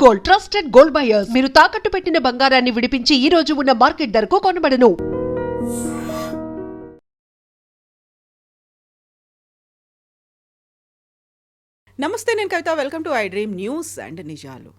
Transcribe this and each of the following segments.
Gold, trusted gold buyers. మీరు తాకట్టు పెట్టిన బంగారాన్ని విడిపించి ఈ రోజు ఉన్న మార్కెట్ ధరకు కొనబడను. నమస్తే, నేను Kavitha. Welcome to I dream news and నిజాలు.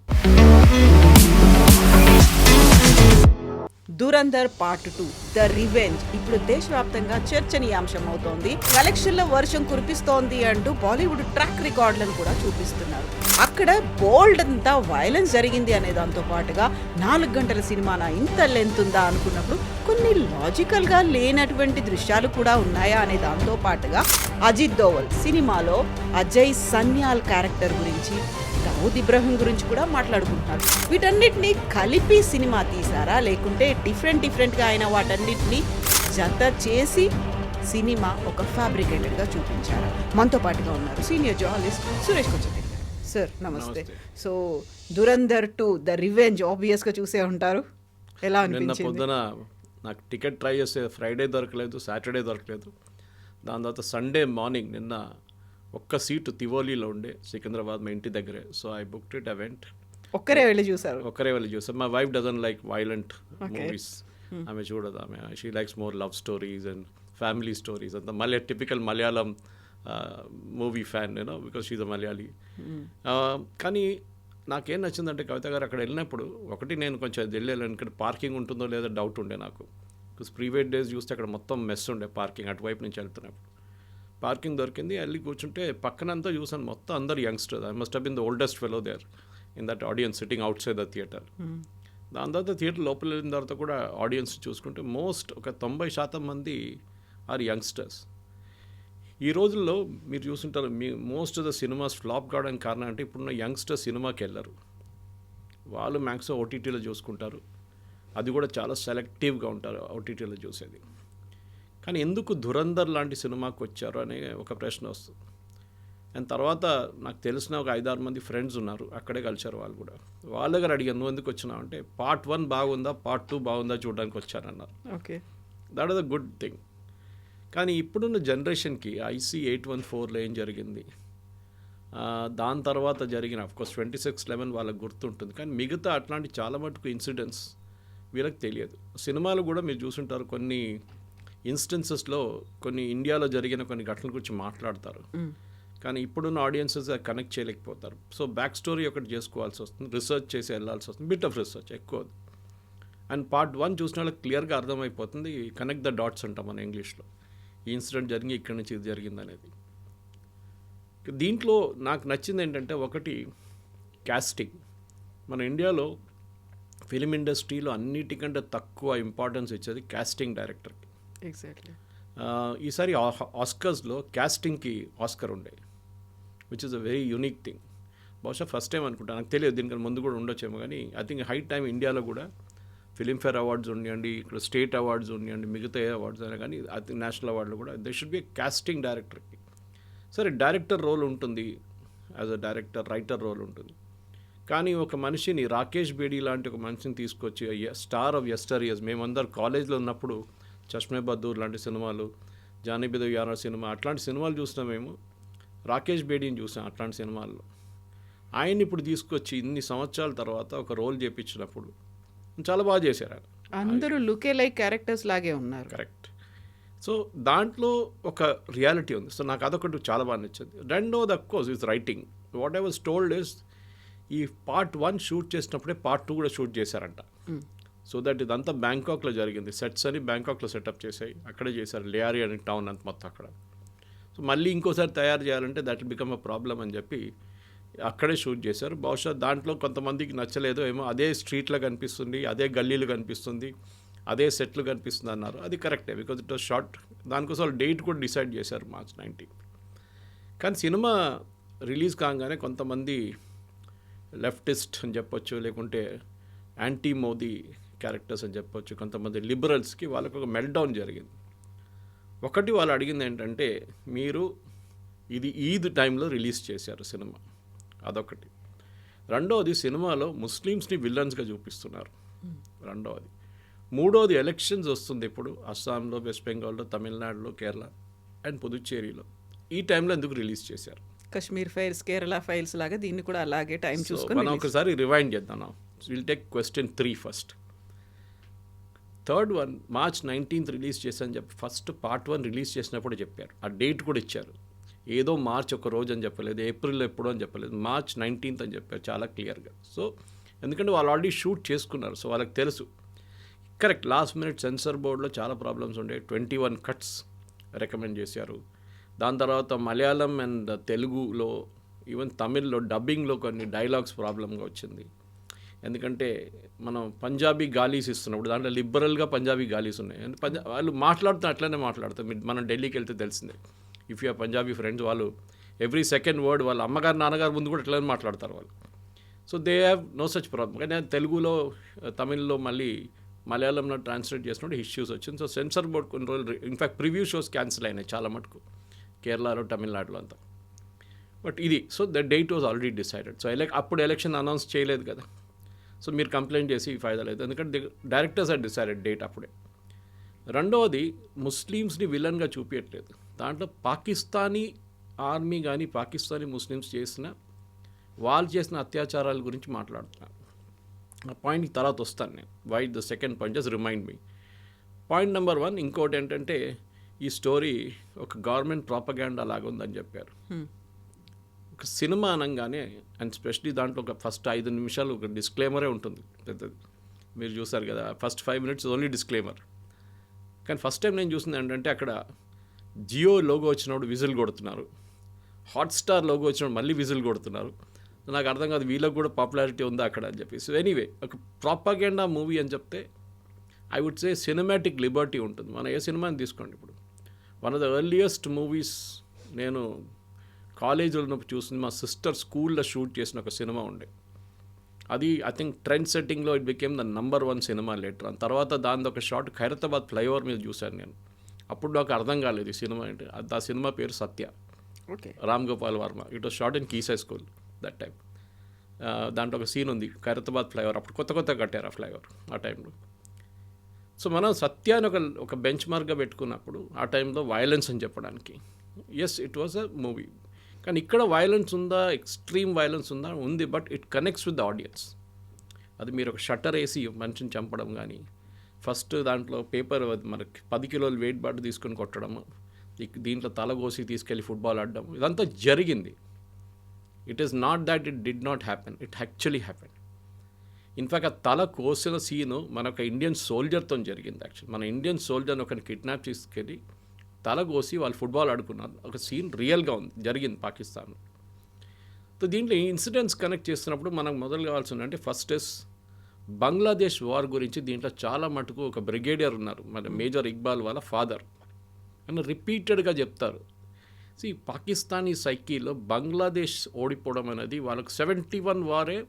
దురంధర్ పార్ట్ 2 ద రివెంజ్ ఇప్పుడు దేశవ్యాప్తంగా చర్చనీయాంశం అవుతోంది. కలెక్షన్ల వర్షం కురిపిస్తోంది అంటూ బాలీవుడ్ ట్రాక్ రికార్డులను కూడా చూపిస్తున్నారు. అక్కడ బోల్డ్ అంతా వైలెన్స్ జరిగింది అనే దాంతో పాటుగా 4 గంటల సినిమానా ఇంత లెంత్ ఉందా అనుకున్నప్పుడు కొన్ని లాజికల్ గా లేనటువంటి దృశ్యాలు కూడా ఉన్నాయా అనే దాంతో పాటుగా అజిత్ దోవల్ సినిమాలో అజయ్ సన్యాల్ క్యారెక్టర్ గురించి, దావుద్ ఇబ్రహీం గురించి కూడా మాట్లాడుకుంటున్నారు. వీటన్నిటిని కలిపి సినిమా తీసారా, లేకుంటే డిఫరెంట్గా అయిన వాటన్నిటిని జత చేసి సినిమా ఒక ఫ్యాబ్రికేటెడ్గా చూపించారా? మనతో పాటుగా ఉన్నారు సీనియర్ జర్నలిస్ట్ సురేష్ కొంచెం. సార్ నమస్తే. సో దురంధర్ 2 ద రివెంజ్ ఆబ్వియస్గా చూసే ఉంటారు. ఎలా అనిపించింది? పొద్దున నాకు టికెట్ ట్రై చేస్తే ఫ్రైడే దొరకలేదు, సాటర్డే దొరకలేదు. దాని తర్వాత సండే మార్నింగ్ నిన్న ఒక్క సీటు తివోలీలో ఉండే, సికింద్రాబాద్ మా ఇంటి దగ్గరే. So I booked it. I went. ఒక్కరే వెళ్ళి చూసారు? ఒక్కరే వెళ్ళి చూసారు. My wife doesn't like violent movies. ఆమె చూడదు. ఆమె she likes more love stories and family stories. అంతా మళ్ళీ టిపికల్ మలయాళం మూవీ ఫ్యాన్ నేను, బికాస్ షీజ్ అ మలయాళీ. కానీ నాకేం నచ్చిందంటే కవిత గారు, అక్కడ వెళ్ళినప్పుడు ఒకటి నేను కొంచెం వెళ్ళాను, ఇక్కడ పార్కింగ్ ఉంటుందో లేదో డౌట్ ఉండే నాకు. బికాస్ ప్రీవియస్ డేస్ చూస్తే అక్కడ మొత్తం మెస్ ఉండే పార్కింగ్, అటువైపు నుంచి వెళ్తున్నప్పుడు. పార్కింగ్ దొరికింది, వెళ్ళి కూర్చుంటే పక్కనంతా చూసాను మొత్తం అందరు youngsters. I must have been the oldest fellow there in that audience sitting outside the theatre. దాని తర్వాత థియేటర్ లోపల వెళ్ళిన తర్వాత కూడా ఆడియన్స్ చూసుకుంటే ఒక 90% మంది ఆర్ యంగ్స్టర్స్. ఈ రోజుల్లో మీరు చూసుంటారు, most of the cinemas flop కావడానికి కారణం అంటే ఇప్పుడున్న యంగ్స్టర్స్ సినిమాకి వెళ్ళరు. వాళ్ళు మ్యాక్సిమం ఓటీటీలో చూసుకుంటారు. అది కూడా చాలా సెలెక్టివ్గా ఉంటారు ఓటీటీలో చూసేది. కానీ ఎందుకు ధురంధర్ లాంటి సినిమాకి వచ్చారు అనే ఒక ప్రశ్న వస్తుంది. అండ్ తర్వాత నాకు తెలిసిన ఒక 5-6 మంది ఫ్రెండ్స్ ఉన్నారు, అక్కడే కలిశారు వాళ్ళు కూడా. వాళ్ళ దగ్గర అడిగాను, నువ్వు ఎందుకు వచ్చినావు అంటే, పార్ట్ 1 బాగుందా, పార్ట్ 2 బాగుందా చూడడానికి వచ్చారన్నారు. Okay, that is a good thing. కానీ ఇప్పుడున్న జనరేషన్కి IC 814లో ఏం జరిగింది, దాని తర్వాత జరిగిన అఫ్కోర్స్ 26/11 వాళ్ళకి గుర్తుంటుంది. కానీ మిగతా అట్లాంటి చాలా మటుకు ఇన్సిడెంట్స్ వీళ్ళకి తెలియదు. సినిమాలు కూడా మీరు చూసుంటారు, కొన్ని ఇన్స్టెన్సెస్లో కొన్ని ఇండియాలో జరిగిన కొన్ని ఘటనల గురించి మాట్లాడతారు, కానీ ఇప్పుడున్న ఆడియన్సెస్ కనెక్ట్ చేయలేకపోతారు. సో బ్యాక్ స్టోరీ ఒకటి చేసుకోవాల్సి వస్తుంది, రీసెర్చ్ చేసి వెళ్ళాల్సి వస్తుంది, బిట్ ఆఫ్ రీసెర్చ్ ఎక్కువ. అండ్ పార్ట్ 1 చూసిన వాళ్ళకి క్లియర్గా అర్థమైపోతుంది, కనెక్ట్ ద డాట్స్ అంటాం మన ఇంగ్లీష్లో. ఈ ఇన్సిడెంట్ జరిగి ఇక్కడి నుంచి ఇది జరిగింది అనేది. దీంట్లో నాకు నచ్చింది ఏంటంటే, ఒకటి కాస్టింగ్. మన ఇండియాలో ఫిలిం ఇండస్ట్రీలో అన్నిటికంటే తక్కువ ఇంపార్టెన్స్ ఇచ్చేది కాస్టింగ్ డైరెక్టర్కి. ఎగ్జాక్ట్లీ. ఈసారి ఆస్కర్స్లో కాస్టింగ్కి ఆస్కర్ ఉండే, which is a very unique thing. బహుశా ఫస్ట్ టైం అనుకుంటా, నాకు తెలియదు, దీనికన్నా ముందు కూడా ఉండొచ్చేమో. కానీ ఐ థింక్ హై టైం ఇండియాలో కూడా ఫిలింఫేర్ అవార్డ్స్ ఉండండి, ఇక్కడ స్టేట్ అవార్డ్స్ ఉండండి, మిగతా ఏ అవార్డ్స్ అయినా కానీ ఐ థింక్ నేషనల్ అవార్డులు కూడా దే షుడ్ బి కాస్టింగ్ డైరెక్టర్కి. సరే, డైరెక్టర్ రోల్ ఉంటుంది, as a director writer role ఉంటుంది. కానీ ఒక మనిషిని, రాకేష్ బేడీ లాంటి ఒక మనిషిని తీసుకొచ్చి, స్టార్ ఆఫ్ యెస్టర్ ఇయర్స్, మేమందరూ కాలేజ్లో ఉన్నప్పుడు చష్మే బద్దూర్ లాంటి సినిమాలు, జానీ బి యారా సినిమా, అట్లాంటి సినిమాలు చూసినా మేము. రాకేష్ బేడీని చూసాం అట్లాంటి సినిమాల్లో. ఆయన్ని ఇప్పుడు తీసుకొచ్చి ఇన్ని సంవత్సరాల తర్వాత ఒక రోల్ చేయించినప్పుడు చాలా బాగా చేశారు. అందరూ లుకే లైక్ క్యారెక్టర్స్ లాగే ఉన్నారు. కరెక్ట్. సో దాంట్లో ఒక రియాలిటీ ఉంది. సో నాకు అదొకటి చాలా బాగా నచ్చింది. రెండోది of course is writing. What I was told is, ఈ పార్ట్ 1 షూట్ చేసినప్పుడే పార్ట్ 2 కూడా షూట్ చేశారంట. సో దట్ ఇదంతా బ్యాంకాక్లో జరిగింది. సెట్స్ అని బ్యాంకాక్లో సెటప్ చేసాయి, అక్కడే చేశారు. లేఆరి అనే టౌన్ అంత మొత్తం అక్కడ. సో మళ్ళీ ఇంకోసారి తయారు చేయాలంటే that will become a problem అని చెప్పి అక్కడే షూట్ చేశారు. బహుశా దాంట్లో కొంతమందికి నచ్చలేదో ఏమో, అదే స్ట్రీట్లో కనిపిస్తుంది, అదే గల్లీలు కనిపిస్తుంది, అదే సెట్లు కనిపిస్తుంది అన్నారు. అది కరెక్టే, బికాజ్ ఇట్ వాజ్ షార్ట్. దానికోసం వాళ్ళు డేట్ కూడా డిసైడ్ చేశారు, March 19. కానీ సినిమా రిలీజ్ కాగానే కొంతమంది లెఫ్టిస్ట్ అని చెప్పొచ్చు, లేకుంటే యాంటీ మోదీ క్యారెక్టర్స్ అని చెప్పొచ్చు, కొంతమంది లిబరల్స్కి వాళ్ళకు ఒక మెల్ట్డౌన్ జరిగింది. ఒకటి వాళ్ళు అడిగింది ఏంటంటే, మీరు ఇది ఈద్ టైంలో రిలీజ్ చేశారు సినిమా, అదొకటి. రెండవది, సినిమాలో ముస్లిమ్స్ని విలన్స్గా చూపిస్తున్నారు, రెండవది. మూడవది, ఎలక్షన్స్ వస్తుంది ఇప్పుడు అస్సాంలో, వెస్ట్ బెంగాల్లో, తమిళనాడులో, కేరళ అండ్ పుదుచ్చేరిలో. ఈ టైంలో ఎందుకు రిలీజ్ చేశారు? కశ్మీర్ ఫైల్స్, కేరళ ఫైల్స్ లాగా దీన్ని కూడా అలాగే టైం చూసుకొని మనం ఒకసారి రివైండ్ చేద్దాం. Will take question 3 first. Third one March 19th release చేశాను చెప్పి ఫస్ట్ పార్ట్ 1 రిలీజ్ చేసినప్పుడు చెప్పారు. ఆ డేట్ కూడా ఇచ్చారు. ఏదో మార్చ్ ఒక రోజు అని చెప్పలేదు, ఏప్రిల్ ఎప్పుడో అని చెప్పలేదు, March 19th అని చెప్పారు చాలా క్లియర్గా. సో ఎందుకంటే వాళ్ళు ఆల్రెడీ షూట్ చేసుకున్నారు, సో వాళ్ళకి తెలుసు. కరెక్ట్, లాస్ట్ మినిట్ సెన్సార్ బోర్డులో చాలా ప్రాబ్లమ్స్ ఉండే, 21 కట్స్ రికమెండ్ చేశారు. దాని తర్వాత మలయాళం అండ్ తెలుగులో ఈవెన్ తమిళ్లో డబ్బింగ్లో కొన్ని డైలాగ్స్ ప్రాబ్లంగా వచ్చింది. ఎందుకంటే మనం పంజాబీ గాలీస్ ఇస్తున్నప్పుడు దాంట్లో లిబరల్గా పంజాబీ గాలీస్ ఉన్నాయి. వాళ్ళు మాట్లాడుతూ అట్లనే మాట్లాడతారు. మనం ఢిల్లీకి వెళ్తే తెలిసిందే, ఇఫ్ యూ పంజాబీ ఫ్రెండ్స్, వాళ్ళు ఎవ్రీ సెకండ్ వర్డ్ వాళ్ళ అమ్మగారు నాన్నగారు ముందు కూడా అట్లనే మాట్లాడతారు వాళ్ళు. So they have no such problem. కానీ తెలుగులో తమిళ్లో మళ్ళీ మలయాళంలో ట్రాన్స్లేట్ చేసినప్పుడు ఇష్యూస్ వచ్చింది. సో సెన్సార్ బోర్డ్ కొన్ని రోజులు ఇన్ఫ్యాక్ట్ ప్రివ్యూ షోస్ క్యాన్సిల్ అయినాయి చాలా మటుకు కేరళలో, తమిళనాడులో అంతా. బట్ ఇది, so the date was already decided. So అప్పుడు ఎలక్షన్ అనౌన్స్ చేయలేదు కదా, సో మీరు కంప్లైంట్ చేసి ఫైదా లేదు, ఎందుకంటే డైరెక్టర్స్ ఆర్ డిసైడెడ్ డేట్ అప్పుడే. రెండవది, ముస్లిమ్స్ని విలన్గా చూపించట్లేదు దాంట్లో. పాకిస్తానీ ఆర్మీ కానీ పాకిస్తానీ ముస్లిమ్స్ వాళ్ళు చేసిన అత్యాచారాల గురించి మాట్లాడుతున్నారు. ఆ పాయింట్కి తర్వాత వస్తాను నేను. Why the second point, just remind me. Point number 1, ఇంకోటి ఏంటంటే ఈ స్టోరీ ఒక గవర్నమెంట్ ప్రాపగాండా లాగా ఉందని చెప్పారు. ఒక సినిమా అనగానే, అండ్ స్పెషలీ దాంట్లో ఒక ఫస్ట్ 5 నిమిషాలు ఒక డిస్క్లైమరే ఉంటుంది పెద్దది. మీరు చూసారు కదా, ఫస్ట్ 5 minutes ఓన్లీ డిస్క్లైమర్. కానీ ఫస్ట్ టైం నేను చూసింది ఏంటంటే అక్కడ జియో లోగో వచ్చినప్పుడు విజిల్ కొడుతున్నారు, హాట్స్టార్ లోగో వచ్చినప్పుడు మళ్ళీ విజిల్ కొడుతున్నారు. నాకు అర్థం కాదు వీళ్ళకి కూడా పాపులారిటీ ఉందా అక్కడ అని చెప్పి. సో ఎనీవే, ఒక ప్రాపగాండా మూవీ అని చెప్తే I would say cinematic liberty ఉంటుంది. మనం ఏ సినిమాని తీసుకోండి, ఇప్పుడు one of the earliest movies నేను కాలేజీలో ఉన్నప్పుడు చూసింది, మా సిస్టర్ స్కూల్లో షూట్ చేసిన ఒక సినిమా ఉండే. అది ఐ థింక్ ట్రెండ్ సెట్టింగ్లో it became the number 1 cinema later. తర్వాత దాని ఒక షార్ట్ ఖైరతాబాద్ ఫ్లైఓవర్ మీద చూశాను నేను. అప్పుడు నాకు అర్థం కాలేదు ఈ సినిమా ఏంటి. ఆ సినిమా పేరు Satya, okay, Ram Gopal Varma. It was shot in కీసై స్కూల్ దట్ టైం. దాంట్లో ఒక సీన్ ఉంది, ఖైరతాబాద్ ఫ్లైఓవర్. అప్పుడు కొత్త కట్టారు ఆ ఫ్లైఓవర్ ఆ టైంలో. సో మనం సత్యాన్ని ఒక బెంచ్ మార్క్గా పెట్టుకున్నప్పుడు ఆ టైంలో వైలెన్స్ అని చెప్పడానికి, yes it was a movie. కానీ ఇక్కడ వైలెన్స్ ఉందా, ఎక్స్ట్రీమ్ వైలెన్స్ ఉందా, ఉంది. But it connects with the audience. అది మీరు ఒక షట్టర్ వేసి మనిషిని చంపడం కానీ, ఫస్ట్ దాంట్లో పేపర్ మనకి 10 కిలోలు వెయిట్ బాట్ తీసుకొని కొట్టడం, దీంట్లో తల కోసి తీసుకెళ్ళి ఫుట్బాల్ ఆడడం, ఇదంతా జరిగింది. It is not that it did not happen, it actually happen. In fact ఆ తల కోసిన సీను మన ఒక ఇండియన్ సోల్జర్తో జరిగింది. యాక్చువల్లీ మన ఇండియన్ సోల్జర్ని ఒకరిని కిడ్నాప్ తీసుకెళ్ళి తల కోసి వాళ్ళు ఫుట్బాల్ ఆడుకున్నారు. ఒక సీన్ రియల్గా ఉంది, జరిగింది పాకిస్తాన్. సో దీంట్లో ఈ ఇన్సిడెంట్స్ కనెక్ట్ చేస్తున్నప్పుడు మనకు మొదలు కావాల్సింది అంటే ఫస్ట్ ఇస్ బంగ్లాదేశ్ వార్ గురించి. దీంట్లో చాలా మటుకు ఒక బ్రిగేడియర్ ఉన్నారు, మన మేజర్ ఇక్బాల్ వాళ్ళ ఫాదర్, అని రిపీటెడ్గా చెప్తారు. ఈ పాకిస్తానీ సైకీలో బంగ్లాదేశ్ ఓడిపోవడం అనేది వాళ్ళకు 71 వారే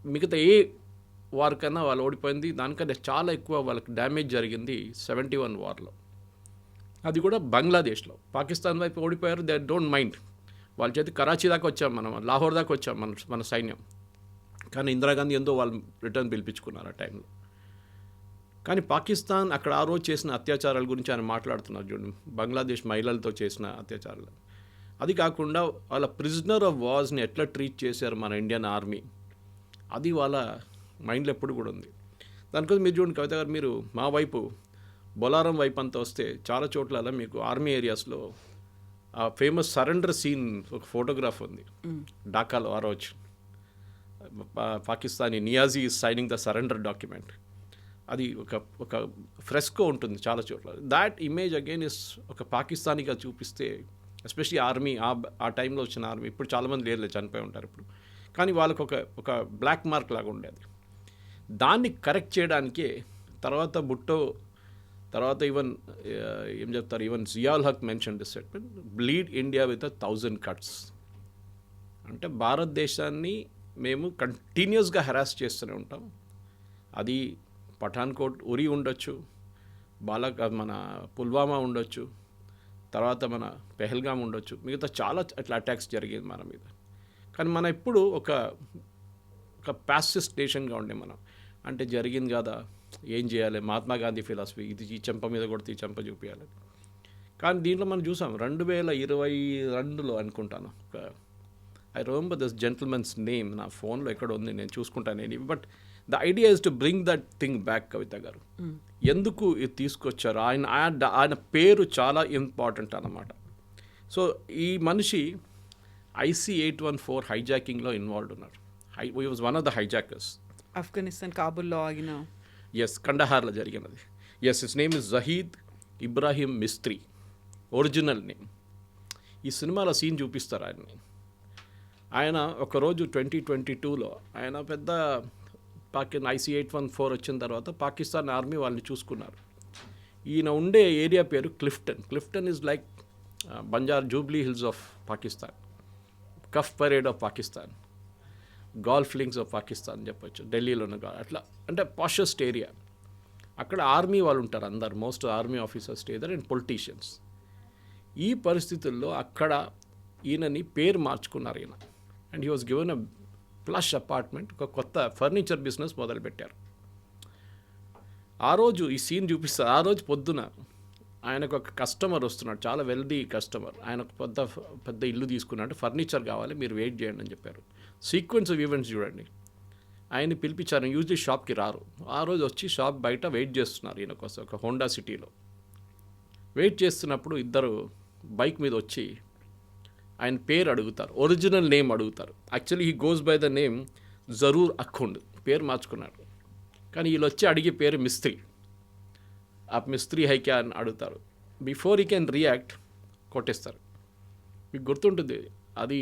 మిగతా ఏ వార్ కన్నా వాళ్ళు ఓడిపోయింది, దానికంటే చాలా ఎక్కువ వాళ్ళకి డ్యామేజ్ జరిగింది 71 వార్లో. అది కూడా బంగ్లాదేశ్లో. పాకిస్తాన్ వైపు ఓడిపోయారు, దే డోంట్ మైండ్. వాళ్ళ చేతి కరాచీ దాకా వచ్చాం మనం, లాహోర్ దాకా వచ్చాం మన సైన్యం. కానీ ఇందిరాగాంధీ ఎంతో వాళ్ళు రిటర్న్ పిలిపించుకున్నారు ఆ టైంలో. కానీ పాకిస్తాన్ అక్కడ ఆ రోజు చేసిన అత్యాచారాల గురించి ఆయన మాట్లాడుతున్నారు చూడండి, బంగ్లాదేశ్ మహిళలతో చేసిన అత్యాచారాలు. అది కాకుండా వాళ్ళ ప్రిజనర్ ఆఫ్ వార్స్ని ఎట్లా ట్రీట్ చేశారు మన ఇండియన్ ఆర్మీ, అది వాళ్ళ మైండ్లో ఎప్పుడు కూడా ఉంది. దానికోసం మీరు చూడండి కవిత గారు, మీరు మా వైపు బొలారం వైపు అంతా వస్తే చాలా చోట్ల మీకు ఆర్మీ ఏరియాస్లో ఆ ఫేమస్ సరెండర్ సీన్ ఒక ఫోటోగ్రాఫ్ ఉంది ఢాకాలో. ఆ రోజు Pakistani Niazi is signing the surrender document. అది ఒక ఫ్రెస్కో ఉంటుంది చాలా చోట్ల. దాట్ ఇమేజ్ అగైన్ ఇస్ ఒక పాకిస్తానీగా చూపిస్తే, ఎస్పెషలీ ఆర్మీ ఆ టైంలో వచ్చిన ఆర్మీ, ఇప్పుడు చాలామంది లేరు, చనిపోయి ఉంటారు ఇప్పుడు, కానీ వాళ్ళకు ఒక బ్లాక్ మార్క్ లాగా ఉండేది. దాన్ని కరెక్ట్ చేయడానికే తర్వాత భుట్టో, తర్వాత ఈవెన్ ఏం చెప్తారు, even Ziaul Haq mention this statement, bleed India with 1000 cuts. అంటే భారతదేశాన్ని మేము కంటిన్యూస్గా హెరాస్ చేస్తూనే ఉంటాం. అది పఠాన్కోట్ ఉరి ఉండొచ్చు, మన పుల్వామా ఉండొచ్చు, తర్వాత మన పెహల్గాం ఉండొచ్చు, మిగతా చాలా అట్లా అటాక్స్ జరిగేది మన మీద. కానీ మనం ఎప్పుడు ఒక ప్యాసిస్ట్ నేషన్గా ఉండే మనం. అంటే జరిగింది కదా, ఏం చేయాలి, మహాత్మా గాంధీ ఫిలాసఫీ, ఇది ఈ చెంప మీద కొడితే ఈ చెంప చూపించాలి. కానీ దీంట్లో మనం చూసాం 2022లో అనుకుంటాను, ఒక I remember this gentlemen's name నా ఫోన్లో ఎక్కడ ఉంది, నేను చూసుకుంటాను నేను. But the idea is to bring that thing back. Kavitha garu ఎందుకు ఇది తీసుకొచ్చారు, ఆయన పేరు చాలా ఇంపార్టెంట్ అన్నమాట. సో ఈ మనిషి IC-814 హైజాకింగ్లో ఇన్వాల్వ్ ఉన్నారు. He was one of the hijackers. Afghanistan కాబుల్లో ఆగిన ఎస్, కండహార్లో జరిగినది. Yes, his name is Zahid Ibrahim Mistry, original name. ఈ సినిమాలో సీన్ చూపిస్తారు ఆయన్ని. ఆయన ఒకరోజు 2022లో ఆయన పెద్ద IC-814 వచ్చిన తర్వాత పాకిస్తాన్ ఆర్మీ వాళ్ళని చూసుకున్నారు. ఈయన ఉండే ఏరియా పేరు Clifton. Clifton is like Banjara Jubilee Hills of Pakistan, Cuff Parade of Pakistan, Golf Links of Pakistan చెప్పొచ్చు, ఢిల్లీలోనే అట్లా. అంటే పాషెస్ట్ ఏరియా. అక్కడ ఆర్మీ వాళ్ళు ఉంటారు అందరు, most army officers stay there and politicians. ఈ పరిస్థితుల్లో అక్కడ ఈయనని పేరు మార్చుకున్నారు ఈయన. And he was given a plush apartment, ఒక కొత్త ఫర్నిచర్ బిజినెస్ మొదలుపెట్టారు. ఆ రోజు ఈ సీన్ చూపిస్తారు. ఆ రోజు పొద్దున ఆయనకు ఒక కస్టమర్ వస్తున్నాడు, చాలా వెల్దీ కస్టమర్. ఆయన పెద్ద ఇల్లు తీసుకున్నాడు, ఫర్నిచర్ కావాలి, మీరు వెయిట్ చేయండి అని చెప్పారు. సీక్వెన్స్ ఆఫ్ ఈవెంట్స్ చూడండి. ఆయన్ని పిలిపించారు. యూజువల్లీ షాప్కి రారు. ఆ రోజు వచ్చి షాప్ బయట వెయిట్ చేస్తున్నారు ఈయన కోసం, ఒక హోండా సిటీలో వెయిట్ చేస్తున్నప్పుడు ఇద్దరు బైక్ మీద వచ్చి ఆయన పేరు అడుగుతారు, ఒరిజినల్ నేమ్ అడుగుతారు. Actually he goes by the name Zaroor Akhund, పేరు మార్చుకున్నాడు. కానీ వీళ్ళు వచ్చి అడిగే పేరు మిస్త్రీ. ఆ మిస్త్రీ హైక్యా అని అడుగుతారు. బిఫోర్ హీ కెన్ రియాక్ట్ కొట్టేస్తారు. మీకు గుర్తుంటుంది అది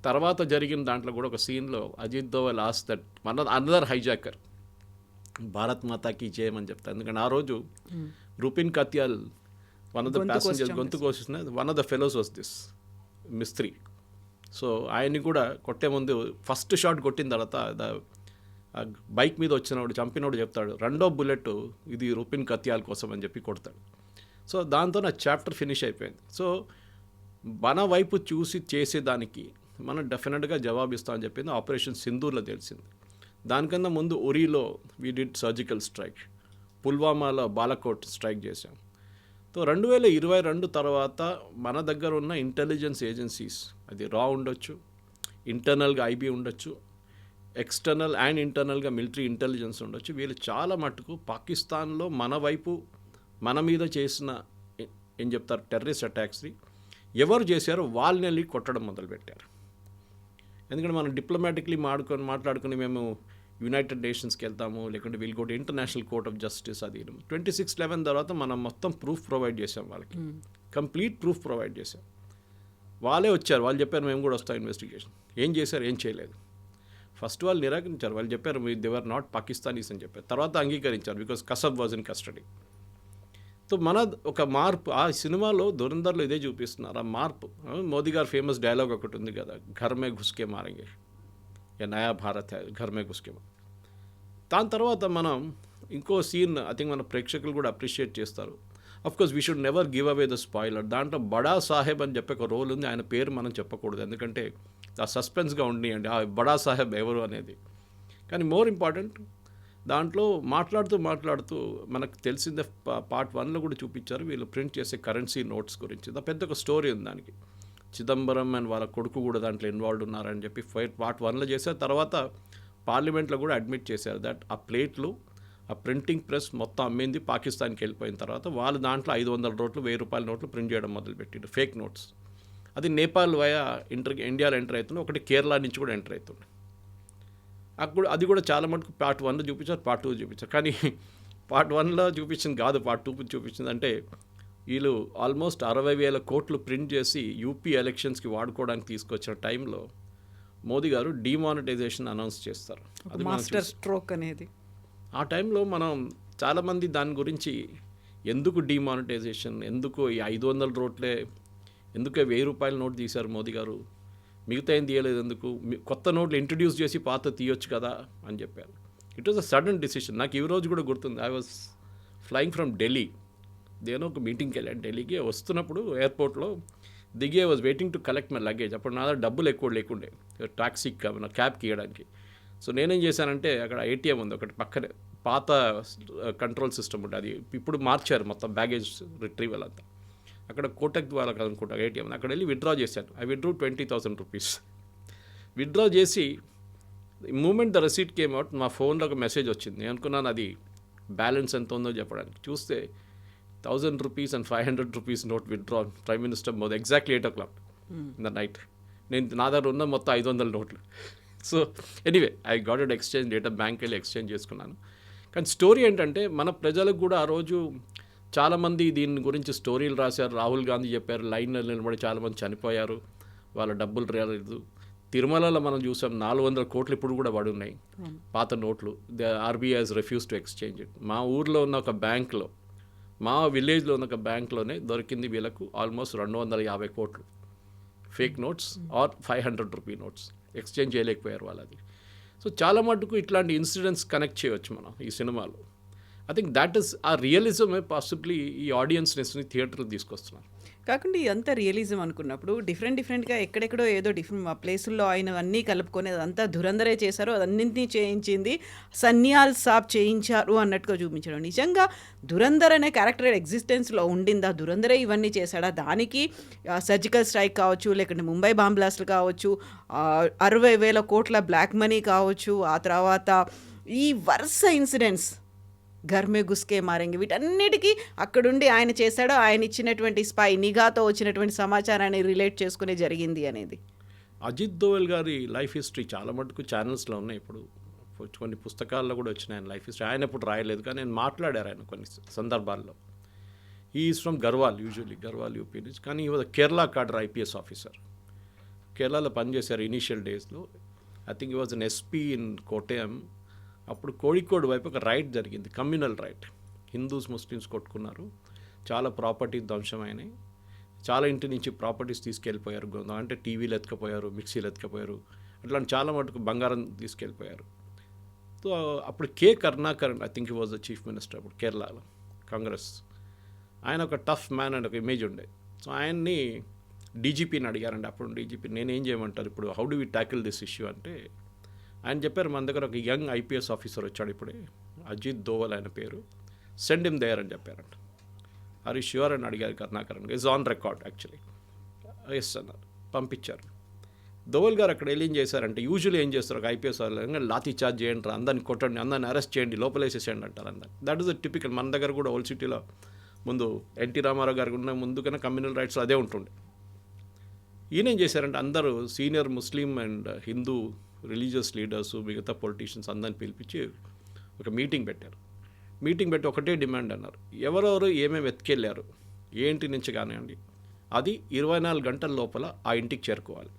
తర్వాత జరిగిన దాంట్లో కూడా ఒక సీన్లో Ajit Doval as that another hijacker Bharat మాతాకి జయమని చెప్తారు. ఎందుకంటే ఆ రోజు Rupin Katyal one of the passengers గొంతు కోసిన one of the fellows was this Mistry. So ఆయన్ని కూడా కొట్టే ముందు ఫస్ట్ షాట్ కొట్టిన తర్వాత బైక్ మీద వచ్చినవాడు చంపినోడు చెప్తాడు, రెండో బుల్లెట్ ఇది రూపిన్ కత్యాల్ కోసం అని చెప్పి కొడతాడు. సో దాంతో నా చాప్టర్ ఫినిష్ అయిపోయింది. సో మన వైపు చూసి చేసేదానికి మనం డెఫినెట్గా జవాబిస్తామని చెప్పింది ఆపరేషన్ సింధూర్లో తెలిసింది. దానికన్నా ముందు ఉరీలో వీ డిడ్ సర్జికల్ స్ట్రైక్, పుల్వామాలో బాలకోట్ స్ట్రైక్ చేశాం. సో 2022 తర్వాత మన దగ్గర ఉన్న ఇంటెలిజెన్స్ ఏజెన్సీస్, అది రా ఉండొచ్చు, ఇంటర్నల్గా IB ఉండొచ్చు, ఎక్స్టర్నల్ అండ్ ఇంటర్నల్గా మిలిటరీ ఇంటెలిజెన్స్ ఉండొచ్చు. వీళ్ళు చాలా మటుకు పాకిస్తాన్లో మన వైపు మన మీద చేసిన ఏం చెప్తారు టెర్రరిస్ట్ అటాక్స్ని ఎవరు చేశారో వాళ్ళని వెళ్ళి కొట్టడం మొదలుపెట్టారు. ఎందుకంటే మనం డిప్లొమాటిక్లీ మాట్లాడుకుని మేము యునైటెడ్ నేషన్స్కి వెళ్తాము, లేకుంటే we'll go to international court of justice. అది 26/11 తర్వాత మనం మొత్తం ప్రూఫ్ ప్రొవైడ్ చేసాం వాళ్ళకి, కంప్లీట్ ప్రూఫ్ ప్రొవైడ్ చేసాం. వాళ్ళే వచ్చారు, వాళ్ళు చెప్పారు మేము కూడా వస్తాం ఇన్వెస్టిగేషన్. ఏం చేశారు, ఏం చేయలేదు. ఫస్ట్ వాళ్ళు నిరాకరించారు. వాళ్ళు చెప్పారు దే వర్ నాట్ పాకిస్తానీస్ అని చెప్పారు. తర్వాత అంగీకరించారు because Kasab was in custody. So మన ఒక మార్పు ఆ సినిమాలో ధురంధర్లో ఇదే చూపిస్తున్నారు. ఆ మార్పు మోదీ గారు ఫేమస్ డైలాగ్ ఒకటి ఉంది కదా, ఘర్ మే ఘుస్కే మారేంగే, యా నయా భారత్ హై ఘర్ మే ఘుస్కే. దాని తర్వాత మనం ఇంకో సీన్ ఐ థింక్ మన ప్రేక్షకులు కూడా అప్రిషియేట్ చేస్తారు. Of course we should never give away the spoiler. దాంట్లో బడా సాహెబ్ అని చెప్పే ఒక రోల్ ఉంది. ఆయన పేరు మనం చెప్పకూడదు, ఎందుకంటే ఆ సస్పెన్స్గా ఉండియండి ఆ బడా సాహెబ్ ఎవరు అనేది. కానీ మోర్ ఇంపార్టెంట్ దాంట్లో మాట్లాడుతూ మనకు తెలిసిందే పార్ట్ 1లో కూడా చూపించారు వీళ్ళు ప్రింట్ చేసే కరెన్సీ నోట్స్ గురించి. పెద్ద ఒక స్టోరీ ఉంది దానికి. చిదంబరం అండ్ వాళ్ళ కొడుకు కూడా దాంట్లో ఇన్వాల్వ్ ఉన్నారని చెప్పి పార్ట్ 1లో చేశారు. తర్వాత పార్లమెంట్లో కూడా అడ్మిట్ చేశారు దట్ ఆ ప్లేట్లు ఆ ప్రింటింగ్ ప్రెస్ మొత్తం అమ్మింది పాకిస్తాన్కి వెళ్ళిపోయిన తర్వాత వాళ్ళు దాంట్లో 500 నోట్లు 1000 రూపాయల నోట్లు ప్రింట్ చేయడం మొదలుపెట్టిండు, ఫేక్ నోట్స్. అది నేపాల్ వయా ఇండియాలో ఎంటర్ అవుతుంది, ఒకటి కేరళ నుంచి కూడా ఎంటర్ అవుతుంది. అప్పుడు అది కూడా చాలా మటుకు పార్ట్ 1లో చూపించారు, పార్ట్ 2 చూపించారు. కానీ పార్ట్ 1లో చూపించింది కాదు, పార్ట్ 2 చూపించింది. అంటే వీళ్ళు ఆల్మోస్ట్ 60,000 కోట్లు ప్రింట్ చేసి యూపీ ఎలక్షన్స్కి వాడుకోవడానికి తీసుకొచ్చిన టైంలో మోదీ గారు డిమానిటైజేషన్ అనౌన్స్ చేస్తారు. అది మాస్టర్ స్ట్రోక్ అనేది. ఆ టైంలో మనం చాలామంది దాని గురించి ఎందుకు డిమానిటైజేషన్, ఎందుకు ఈ 500 నోట్లే, ఎందుకు 1000 రూపాయల నోట్ తీశారు మోదీ గారు, మిగతా ఏం తీయలేదు ఎందుకు, కొత్త నోట్లు ఇంట్రడ్యూస్ చేసి పాత తీయొచ్చు కదా అని చెప్పారు. It was a sudden decision. నాకు ఈ రోజు కూడా గుర్తుంది. I was flying from Delhi, దేనో ఒక మీటింగ్కి వెళ్ళాను ఢిల్లీకి. వస్తున్నప్పుడు ఎయిర్పోర్ట్లో దిగి I was waiting to collect my luggage. అప్పుడు నా దగ్గర డబ్బులు ఎక్కువ లేకుండే టాక్సీకి క్యాబ్కి ఇవ్వడానికి. సో నేనేం చేశానంటే అక్కడ ATM ఉంది ఒకటి పక్కనే, పాత కంట్రోల్ సిస్టమ్ ఉంటుంది, అది ఇప్పుడు మార్చారు మొత్తం బ్యాగేజ్ రిట్రీవల్ అంతా. అక్కడ కోటక్ వాళ్ళకి అనుకుంటా ATM, అక్కడ వెళ్ళి విత్డ్రా చేశాను. I withdrew 20,000 rupees. విత్డ్రా చేసి moment the receipt came out మా ఫోన్లో ఒక మెసేజ్ వచ్చింది. నేను అనుకున్నాను అది బ్యాలెన్స్ ఎంత ఉందో చెప్పడానికి. చూస్తే 1000 rupees and 500 rupees note withdraw prime minister Modi exactly 8 o'clock in the night. నేను నా దగ్గర ఉన్న మొత్తం 500 నోట్లు. So anyway I got it exchange data bank వెళ్ళి ఎక్స్చేంజ్ చేసుకున్నాను. కానీ స్టోరీ ఏంటంటే మన ప్రజలకు కూడా ఆ రోజు చాలామంది దీని గురించి స్టోరీలు రాశారు. రాహుల్ గాంధీ చెప్పారు, లైన్లో నిలబడి చాలామంది చనిపోయారు, వాళ్ళ డబ్బులు రాలేదు. తిరుమలలో మనం చూసాం 400 కోట్లు ఇప్పుడు కూడా పడి ఉన్నాయి పాత నోట్లు. The RBI has refuse to exchange it. మా ఊర్లో ఉన్న ఒక బ్యాంక్లో, మా విలేజ్లో ఉన్న ఒక బ్యాంక్లోనే దొరికింది వీళ్ళకు ఆల్మోస్ట్ 250 కోట్లు fake notes or 500 rupee notes. Exchange చేయలేకపోయారు వాళ్ళది. సో చాలా మటుకు ఇట్లాంటి ఇన్సిడెంట్స్ కనెక్ట్ చేయవచ్చు మనం ఈ సినిమాలో. ఐ థింక్ దాట్ ఈస్ ఆ రియలిజమే పాసిబ్లీ ఈ ఆడియన్స్ని థియేటర్కి తీసుకొస్తున్నారు. కాకుండా ఇదంతా రియలిజం అనుకున్నప్పుడు డిఫరెంట్గా ఎక్కడెక్కడో ఏదో డిఫరెంట్ ఆ ప్లేసుల్లో ఆయన అన్నీ కలుపుకొని అదంతా ధురంధరే చేశారు, అదన్నింటినీ చేయించింది సన్యాల్ సాబ్ చేయించారు అన్నట్టుగా చూపించడం. నిజంగా ధురంధర్ అనే క్యారెక్టర్ ఎగ్జిస్టెన్స్లో ఉండిందా? ధురంధరే ఇవన్నీ చేశాడా? దానికి సర్జికల్ స్ట్రైక్ కావచ్చు, లేకుంటే ముంబై బాంబ్ బ్లాస్ట్లు కావచ్చు, 60,000 కోట్ల బ్లాక్ మనీ కావచ్చు, ఆ తర్వాత ఈ వరుస ఇన్సిడెంట్స్ ఘర్ మే గుస్కే మారేంగి, వీటన్నిటికీ అక్కడుండి ఆయన చేశాడో, ఆయన ఇచ్చినటువంటి స్పై నిఘాతో వచ్చినటువంటి సమాచారాన్ని రిలేట్ చేసుకునే జరిగింది అనేది. అజిత్ దోవల్ గారి లైఫ్ హిస్టరీ చాలా మటుకు ఛానల్స్లో ఉన్నాయి. ఇప్పుడు కొన్ని పుస్తకాల్లో కూడా వచ్చినాయి ఆయన లైఫ్ హిస్టరీ. ఆయన ఇప్పుడు రాయలేదు, కానీ నేను మాట్లాడారు ఆయన కొన్ని సందర్భాల్లో. Is from Garhwal, usually Garhwal UP నుంచి. కానీ he was Kerala cadre IPS officer. కేరళలో పనిచేశారు ఇనీషియల్ డేస్లో. ఐ థింక్ ఈ was an SP in Kottayam. అప్పుడు కోడికోడ్ వైపు ఒక రైట్ జరిగింది, కమ్యూనల్ రైట్. హిందూస్ ముస్లిమ్స్ కొట్టుకున్నారు, చాలా ప్రాపర్టీ ధ్వంసమైనాయి, చాలా ఇంటి నుంచి ప్రాపర్టీస్ తీసుకెళ్ళిపోయారు. అంటే టీవీలు ఎత్తుకపోయారు, మిక్సీలు ఎత్తుకపోయారు, అట్లాంటి చాలా మటుకు బంగారం తీసుకెళ్ళిపోయారు. సో అప్పుడు K Karunakaran, I think he was the chief minister అప్పుడు కేరళలో, కాంగ్రెస్. ఆయన ఒక టఫ్ మ్యాన్ అండ్ ఒక ఇమేజ్ ఉండే. సో ఆయన్ని డీజీపీని అడిగారండి. అప్పుడు డీజీపీ నేనేం చేయమంటారు ఇప్పుడు, how do we tackle this issue అంటే ఆయన చెప్పారు, మన దగ్గర ఒక యంగ్ ఐపీఎస్ ఆఫీసర్ వచ్చాడు ఇప్పుడే, అజిత్ దోవల్ ఆయన పేరు, సెండ్ హిమ్ దేర్ అని చెప్పారంట. ఆర్ యు ష్యూర్ అని అడిగారు Karunakaran. Is on record actually. Yes అన్నారు, పంపించారు. దోవల్ గారు అక్కడ ఏం చేశారంటే, యూజువల్లీ ఏం చేస్తారు ఒక ఐపీఎస్ వాళ్ళు, లాఠీ చార్జ్ చేయండి, అందరిని కొట్టండి, అందరిని అరెస్ట్ చేయండి, లోపలేసేసేయండి అంటారు అందరు. That is the typical. మన దగ్గర కూడా ఓల్డ్ సిటీలో ముందు ఎన్టీ రామారావు గారికి ఉన్న ముందు కన్నా కమ్యూనల్ రైట్స్ అదే ఉంటుండే. ఈయన ఏం చేశారంటే, అందరూ senior Muslim and Hindu religious leaders, మిగతా పొలిటీషియన్స్ అందరిని పిలిపించి ఒక మీటింగ్ పెట్టారు. మీటింగ్ పెట్టి ఒకటే డిమాండ్ అన్నారు, ఎవరెవరు ఏమేమి ఎత్తుకెళ్ళారు, ఏ ఇంటి నుంచి కానివ్వండి, అది 24 గంటల లోపల ఆ ఇంటికి చేరుకోవాలి.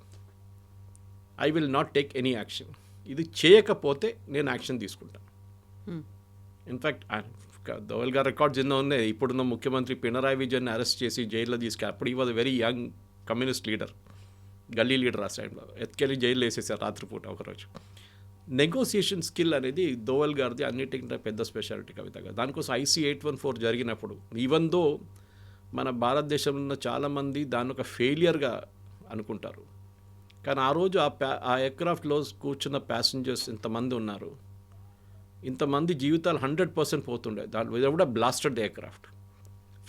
I will not take any action. ఇది చేయకపోతే నేను యాక్షన్ తీసుకుంటాను. ఇన్ఫ్యాక్ట్ దోవల్ గారు రికార్డ్స్ ఎన్నో ఉన్నాయి. ఇప్పుడున్న ముఖ్యమంత్రి పినరాయి విజయన్ని అరెస్ట్ చేసి జైల్లో తీసుకెళ్ళి, అప్పుడు he was very young communist leader, గల్లీ లీడర్ ఆ సైడ్లో, ఎత్తుకెళ్ళి జైలు వేసేసారు రాత్రిపూట ఒకరోజు. నెగోసియేషన్ స్కిల్ అనేది దోవల్ గారిది అన్నిటికంటే పెద్ద స్పెషాలిటీ కవిత గారు. దానికోసం IC 814 జరిగినప్పుడు, ఈవెన్ దో మన భారతదేశంలో ఉన్న చాలామంది దాన్ని ఒక ఫెయిలియర్గా అనుకుంటారు, కానీ ఆ రోజు ఆ ఎయిర్క్రాఫ్ట్లో కూర్చున్న ప్యాసింజర్స్ ఇంతమంది ఉన్నారు, ఇంతమంది జీవితాలు 100% పోతుండే. దాని కూడా blasted aircraft.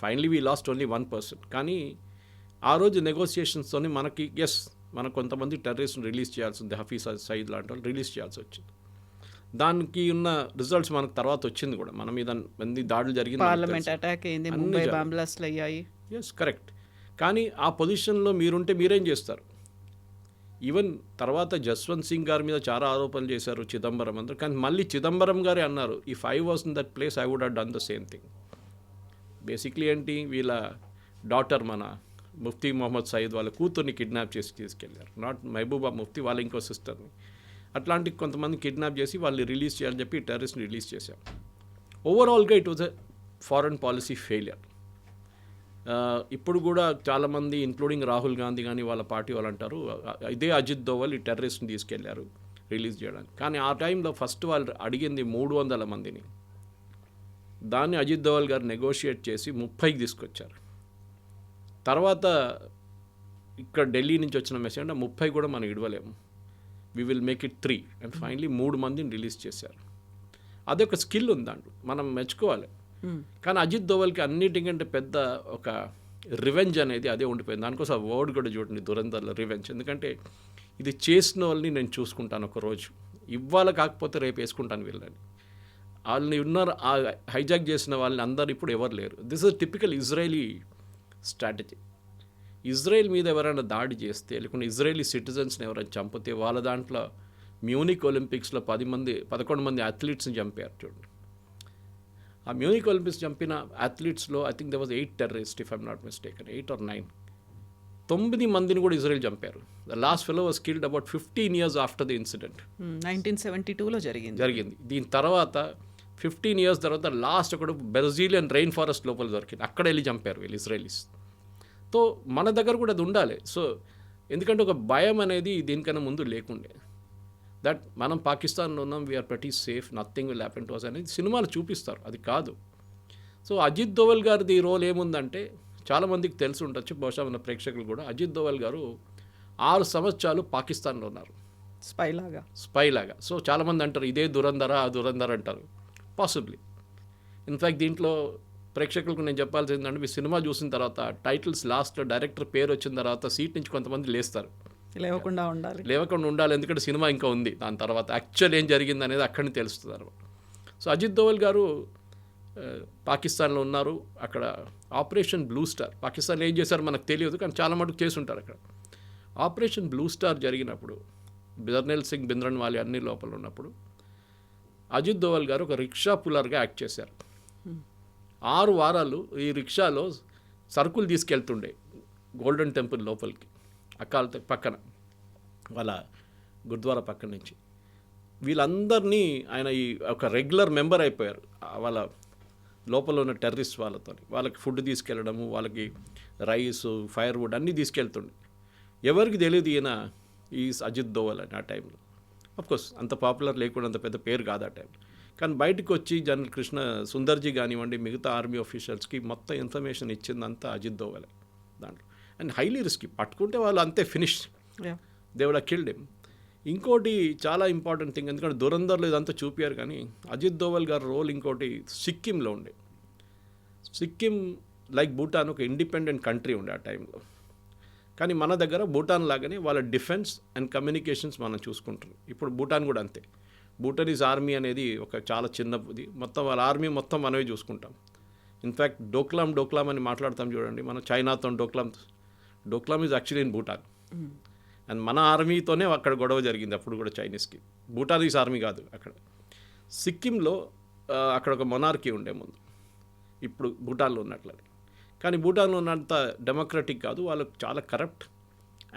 Finally we last only 1%. కానీ ఆ రోజు నెగోసియేషన్స్తోని మనకి మనకు కొంతమంది టెర్రరిస్ట్ని రిలీజ్ చేయాల్సి ఉంది, హఫీజ్ సయీద్ లాంటి వాళ్ళు రిలీజ్ చేయాల్సి వచ్చింది. దానికి ఉన్న రిజల్ట్స్ మనకు తర్వాత వచ్చింది కూడా. మన మీద మంది దాడులు జరిగింది, పార్లమెంట్ అటాక్ అయింది, ముంబై బాంబ్ బ్లాస్ట్లు అయ్యాయి. కరెక్ట్. కానీ ఆ పొజిషన్లో మీరుంటే మీరేం చేస్తారు? ఈవెన్ తర్వాత జస్వంత్ సింగ్ గారి మీద చాలా ఆరోపణలు చేశారు, చిదంబరం అందరూ. కానీ మళ్ళీ చిదంబరం గారే అన్నారు, if I was in that place I would have done the same thing. Basically ఏంటి, వీళ్ళ డాటర్ మన ముఫ్తీ మొహమ్మద్ సయీద్ వాళ్ళ కూతుర్ని కిడ్నాప్ చేసి తీసుకెళ్లారు. నాట్ మహబూబా ముఫ్తీ, వాళ్ళ ఇంకో సిస్టర్ని. అట్లాంటి కొంతమంది కిడ్నాప్ చేసి వాళ్ళు రిలీజ్ చేయాలని చెప్పి టెర్రరిస్ట్ని రిలీజ్ చేశారు. ఓవరాల్గా it was a foreign policy failure. ఇప్పుడు కూడా చాలామంది ఇంక్లూడింగ్ రాహుల్ గాంధీ కానీ వాళ్ళ పార్టీ వాళ్ళు అంటారు, ఇదే అజిత్ దోవల్ ఈ టెర్రరిస్ట్ని తీసుకెళ్లారు రిలీజ్ చేయడానికి. కానీ ఆ టైంలో ఫస్ట్ వాళ్ళు అడిగింది 300 మందిని. దాన్ని అజిత్ దోవల్ గారు నెగోషియేట్ చేసి 30కి తీసుకొచ్చారు. తర్వాత ఇక్కడ ఢిల్లీ నుంచి వచ్చిన మెసేజ్ అంటే 30 కూడా మనం ఇడవలేము, we will make it 3 and finally 3 మందిని రిలీజ్ చేశారు. అదొక స్కిల్ ఉంది దాంట్లో, మనం మెచ్చుకోవాలి. కానీ అజిత్ దోవల్కి అన్నిటికంటే పెద్ద ఒక రివెంజ్ అనేది అదే ఉండిపోయింది. దానికోసం ఆ వర్డ్ కూడా చూడండి, దురంధర్లో రివెంజ్. ఎందుకంటే ఇది చేసిన వాళ్ళని నేను చూసుకుంటాను ఒకరోజు, ఇవాళ కాకపోతే రేపు వేసుకుంటాను వీళ్ళని. వాళ్ళని ఉన్నారు హైజాక్ చేసిన వాళ్ళని అందరు ఇప్పుడు ఎవరు లేరు. This is typical Israeli strategy. Israel మీద ఎవరైనా దాడి చేస్తే, లేకుంటే ఇజ్రాయలీ సిటిజన్స్ని ఎవరైనా చంపితే, వాళ్ళ దాంట్లో మ్యూనిక్ ఒలింపిక్స్లో 11 మంది అథ్లీట్స్ని చంపారు చూడండి. ఆ మ్యూనిక్ ఒలింపిక్స్ చంపిన అథ్లీట్స్లో I think they was 8 terrorist, if I'm not mistaken, 8 or 9. 9 మందిని కూడా ఇజ్రాయెల్ చంపారు. The last fellow was killed about 15 years after the incident. 1972లో జరిగింది. దీని తర్వాత 15 years తర్వాత లాస్ట్ ఒకడు బ్రెజిలియన్ రెయిన్ ఫారెస్ట్ లోపల దొరికింది, అక్కడ వెళ్ళి చంపారు వీళ్ళు ఇజ్రాయలీస్. సో మన దగ్గర కూడా అది ఉండాలి. సో ఎందుకంటే ఒక భయం అనేది దీనికన్నా ముందు లేకుండే. దట్ మనం పాకిస్తాన్లో ఉన్నాం, we are pretty safe, nothing will happen to us అనేది సినిమాలు చూపిస్తారు, అది కాదు. సో అజిత్ దోవల్ గారిది రోల్ ఏముందంటే చాలామందికి తెలిసి ఉండొచ్చు, బహుశా మన ప్రేక్షకులు కూడా. అజిత్ దోవల్ గారు 6 సంవత్సరాలు పాకిస్తాన్లో ఉన్నారు స్పై లాగా. సో చాలామంది అంటారు ఇదే దురంధర అంటారు. పాసిబ్లీ. ఇన్ఫ్యాక్ట్ దీంట్లో ప్రేక్షకులకు నేను చెప్పాల్సి ఏంటంటే, మీ సినిమా చూసిన తర్వాత టైటిల్స్ లాస్ట్లో డైరెక్టర్ పేరు వచ్చిన తర్వాత సీట్ నుంచి కొంతమంది లేస్తారు, లేవకుండా ఉండాలి, ఎందుకంటే సినిమా ఇంకా ఉంది. దాని తర్వాత యాక్చువల్ ఏం జరిగింది అనేది అక్కడిని తెలుస్తుంది అనమాట. సో అజిత్ దోవల్ గారు పాకిస్తాన్లో ఉన్నారు. అక్కడ ఆపరేషన్ బ్లూ స్టార్, పాకిస్తాన్లో ఏం చేశారో మనకు తెలియదు, కానీ చాలా మటుకు చేసి ఉంటారు అక్కడ. ఆపరేషన్ బ్లూ స్టార్ జరిగినప్పుడు జర్నల్ సింగ్ భింద్రన్వాలే అన్ని లోపల ఉన్నప్పుడు అజిత్ దోవల్ గారు ఒక రిక్షా పుల్లర్గా యాక్ట్ చేశారు. 6 వారాలు ఈ రిక్షాలో సరుకులు తీసుకెళ్తుండే గోల్డెన్ టెంపుల్ లోపలికి, అకాల్ పక్కన వాళ్ళ గురుద్వారా పక్కన నుంచి. వీళ్ళందరినీ ఆయన ఈ ఒక రెగ్యులర్ మెంబర్ అయిపోయారు వాళ్ళ లోపల ఉన్న టెర్రరిస్ట్ వాళ్ళతో. వాళ్ళకి ఫుడ్ తీసుకెళ్ళడము, వాళ్ళకి రైస్, ఫైర్ వుడ్ అన్నీ తీసుకెళ్తుండే. ఎవరికి తెలియదు ఈయన ఈ అజిత్ దోవల్ అని ఆ టైంలో. అఫ్కోర్స్ అంత పాపులర్ లేకుండా, అంత పెద్ద పేరు కాదు ఆ టైం. కానీ బయటకు వచ్చి జనరల్ కృష్ణ సుందర్జీ కానివ్వండి, మిగతా ఆర్మీ ఆఫీషియల్స్కి మొత్తం ఇన్ఫర్మేషన్ ఇచ్చిందంతా అజిత్ దోవలే దాంట్లో. అండ్ హైలీ రిస్కీ, పట్టుకుంటే వాళ్ళు అంతే finish, they would have killed him. ఇంకోటి చాలా ఇంపార్టెంట్ థింగ్, ఎందుకంటే దురంధర్లో ఇదంతా చూపారు, కానీ అజిత్ దోవల్ గారి రోల్ ఇంకోటి సిక్కింలో ఉండే. సిక్కిం లైక్ భూటాన్ ఒక ఇండిపెండెంట్ కంట్రీ ఉండే ఆ టైంలో. కానీ మన దగ్గర భూటాన్ లాగానే వాళ్ళ డిఫెన్స్ అండ్ కమ్యూనికేషన్స్ మనం చూసుకుంటాం. ఇప్పుడు భూటాన్ కూడా అంతే. భూటానీస్ ఆర్మీ అనేది ఒక చాలా చిన్నది, మొత్తం వాళ్ళ ఆర్మీ మొత్తం మనమే చూసుకుంటాం. ఇన్ఫ్యాక్ట్ డోక్లాం అని మాట్లాడతాం చూడండి, మనం చైనాతో Doklam is actually in Bhutan. And మన ఆర్మీతోనే అక్కడ గొడవ జరిగింది అప్పుడు కూడా చైనీస్కి. భూటానీస్ ఆర్మీ కాదు అక్కడ. సిక్కింలో అక్కడ ఒక మొనార్కీ ఉండే ముందు, ఇప్పుడు భూటాన్లో ఉన్నట్లని. కానీ భూటాన్లో ఉన్నంత డెమోక్రటిక్ కాదు, వాళ్ళకు చాలా కరప్ట్.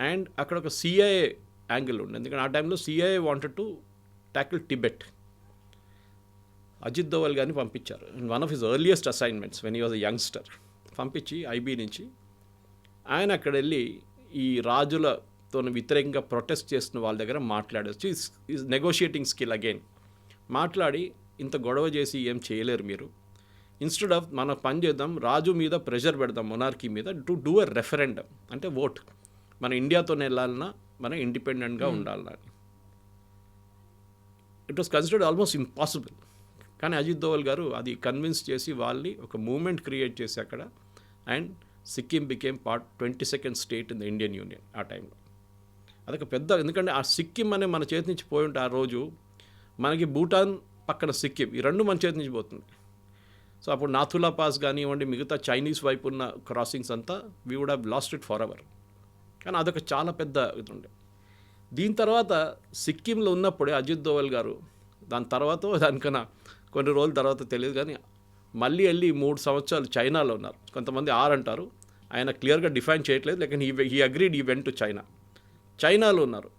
అండ్ అక్కడ ఒక సిఐఏ యాంగిల్ ఉండే, ఎందుకంటే ఆ టైంలో CIA wanted to tackle Tibet. Ajit Doval గారిని పంపించారు. One of his earliest assignments when he was a youngster, పంపించి ఐబీ నుంచి ఆయన అక్కడ వెళ్ళి ఈ రాజులతో వ్యతిరేకంగా ప్రొటెస్ట్ చేస్తున్న వాళ్ళ దగ్గర మాట్లాడచ్చు. Is negotiating skill again. మాట్లాడి ఇంత గొడవ చేసి ఏం చేయలేరు మీరు, ఇన్స్టెడ్ ఆఫ్ మనం పని చేద్దాం, రాజు మీద ప్రెషర్ పెడదాం, మొనార్కీ మీద, టు డూ ఎ రెఫరెండం, అంటే ఓట్, మన ఇండియాతోనే వెళ్ళాలన్నా మనం ఇండిపెండెంట్గా ఉండాలన్నా. It was considered almost impossible. కానీ అజిత్ దోవల్ గారు అది కన్విన్స్ చేసి వాళ్ళని ఒక మూమెంట్ క్రియేట్ చేసి అక్కడ, and Sikkim became 22nd state in the Indian union ఆ టైంలో. అదొక పెద్ద, ఎందుకంటే ఆ సిక్కిం అనే మన చేతి నుంచి పోయి ఉంటే ఆ రోజు మనకి భూటాన్ పక్కన సిక్కిం, ఈ రెండు మన చేతి నుంచి పోతుంది. సో అప్పుడు నాథులా పాస్ కానివ్వండి, మిగతా చైనీస్ వైపు ఉన్న క్రాసింగ్స్ అంతా we would have lost it forever. కానీ అదొక చాలా పెద్ద ఇది ఉండే. దీని తర్వాత సిక్కింలో ఉన్నప్పుడే అజిత్ దోవల్ గారు, దాని తర్వాత దానికన్నా కొన్ని రోజుల తర్వాత తెలియదు కానీ మళ్ళీ వెళ్ళి 3 సంవత్సరాలు చైనాలో ఉన్నారు. కొంతమంది 6 అంటారు, ఆయన క్లియర్గా డిఫైన్ చేయట్లేదు, లేకపోతే హీ అగ్రీడ్ ఈ వెంట్ టు చైనా. చైనాలో ఉన్నారు.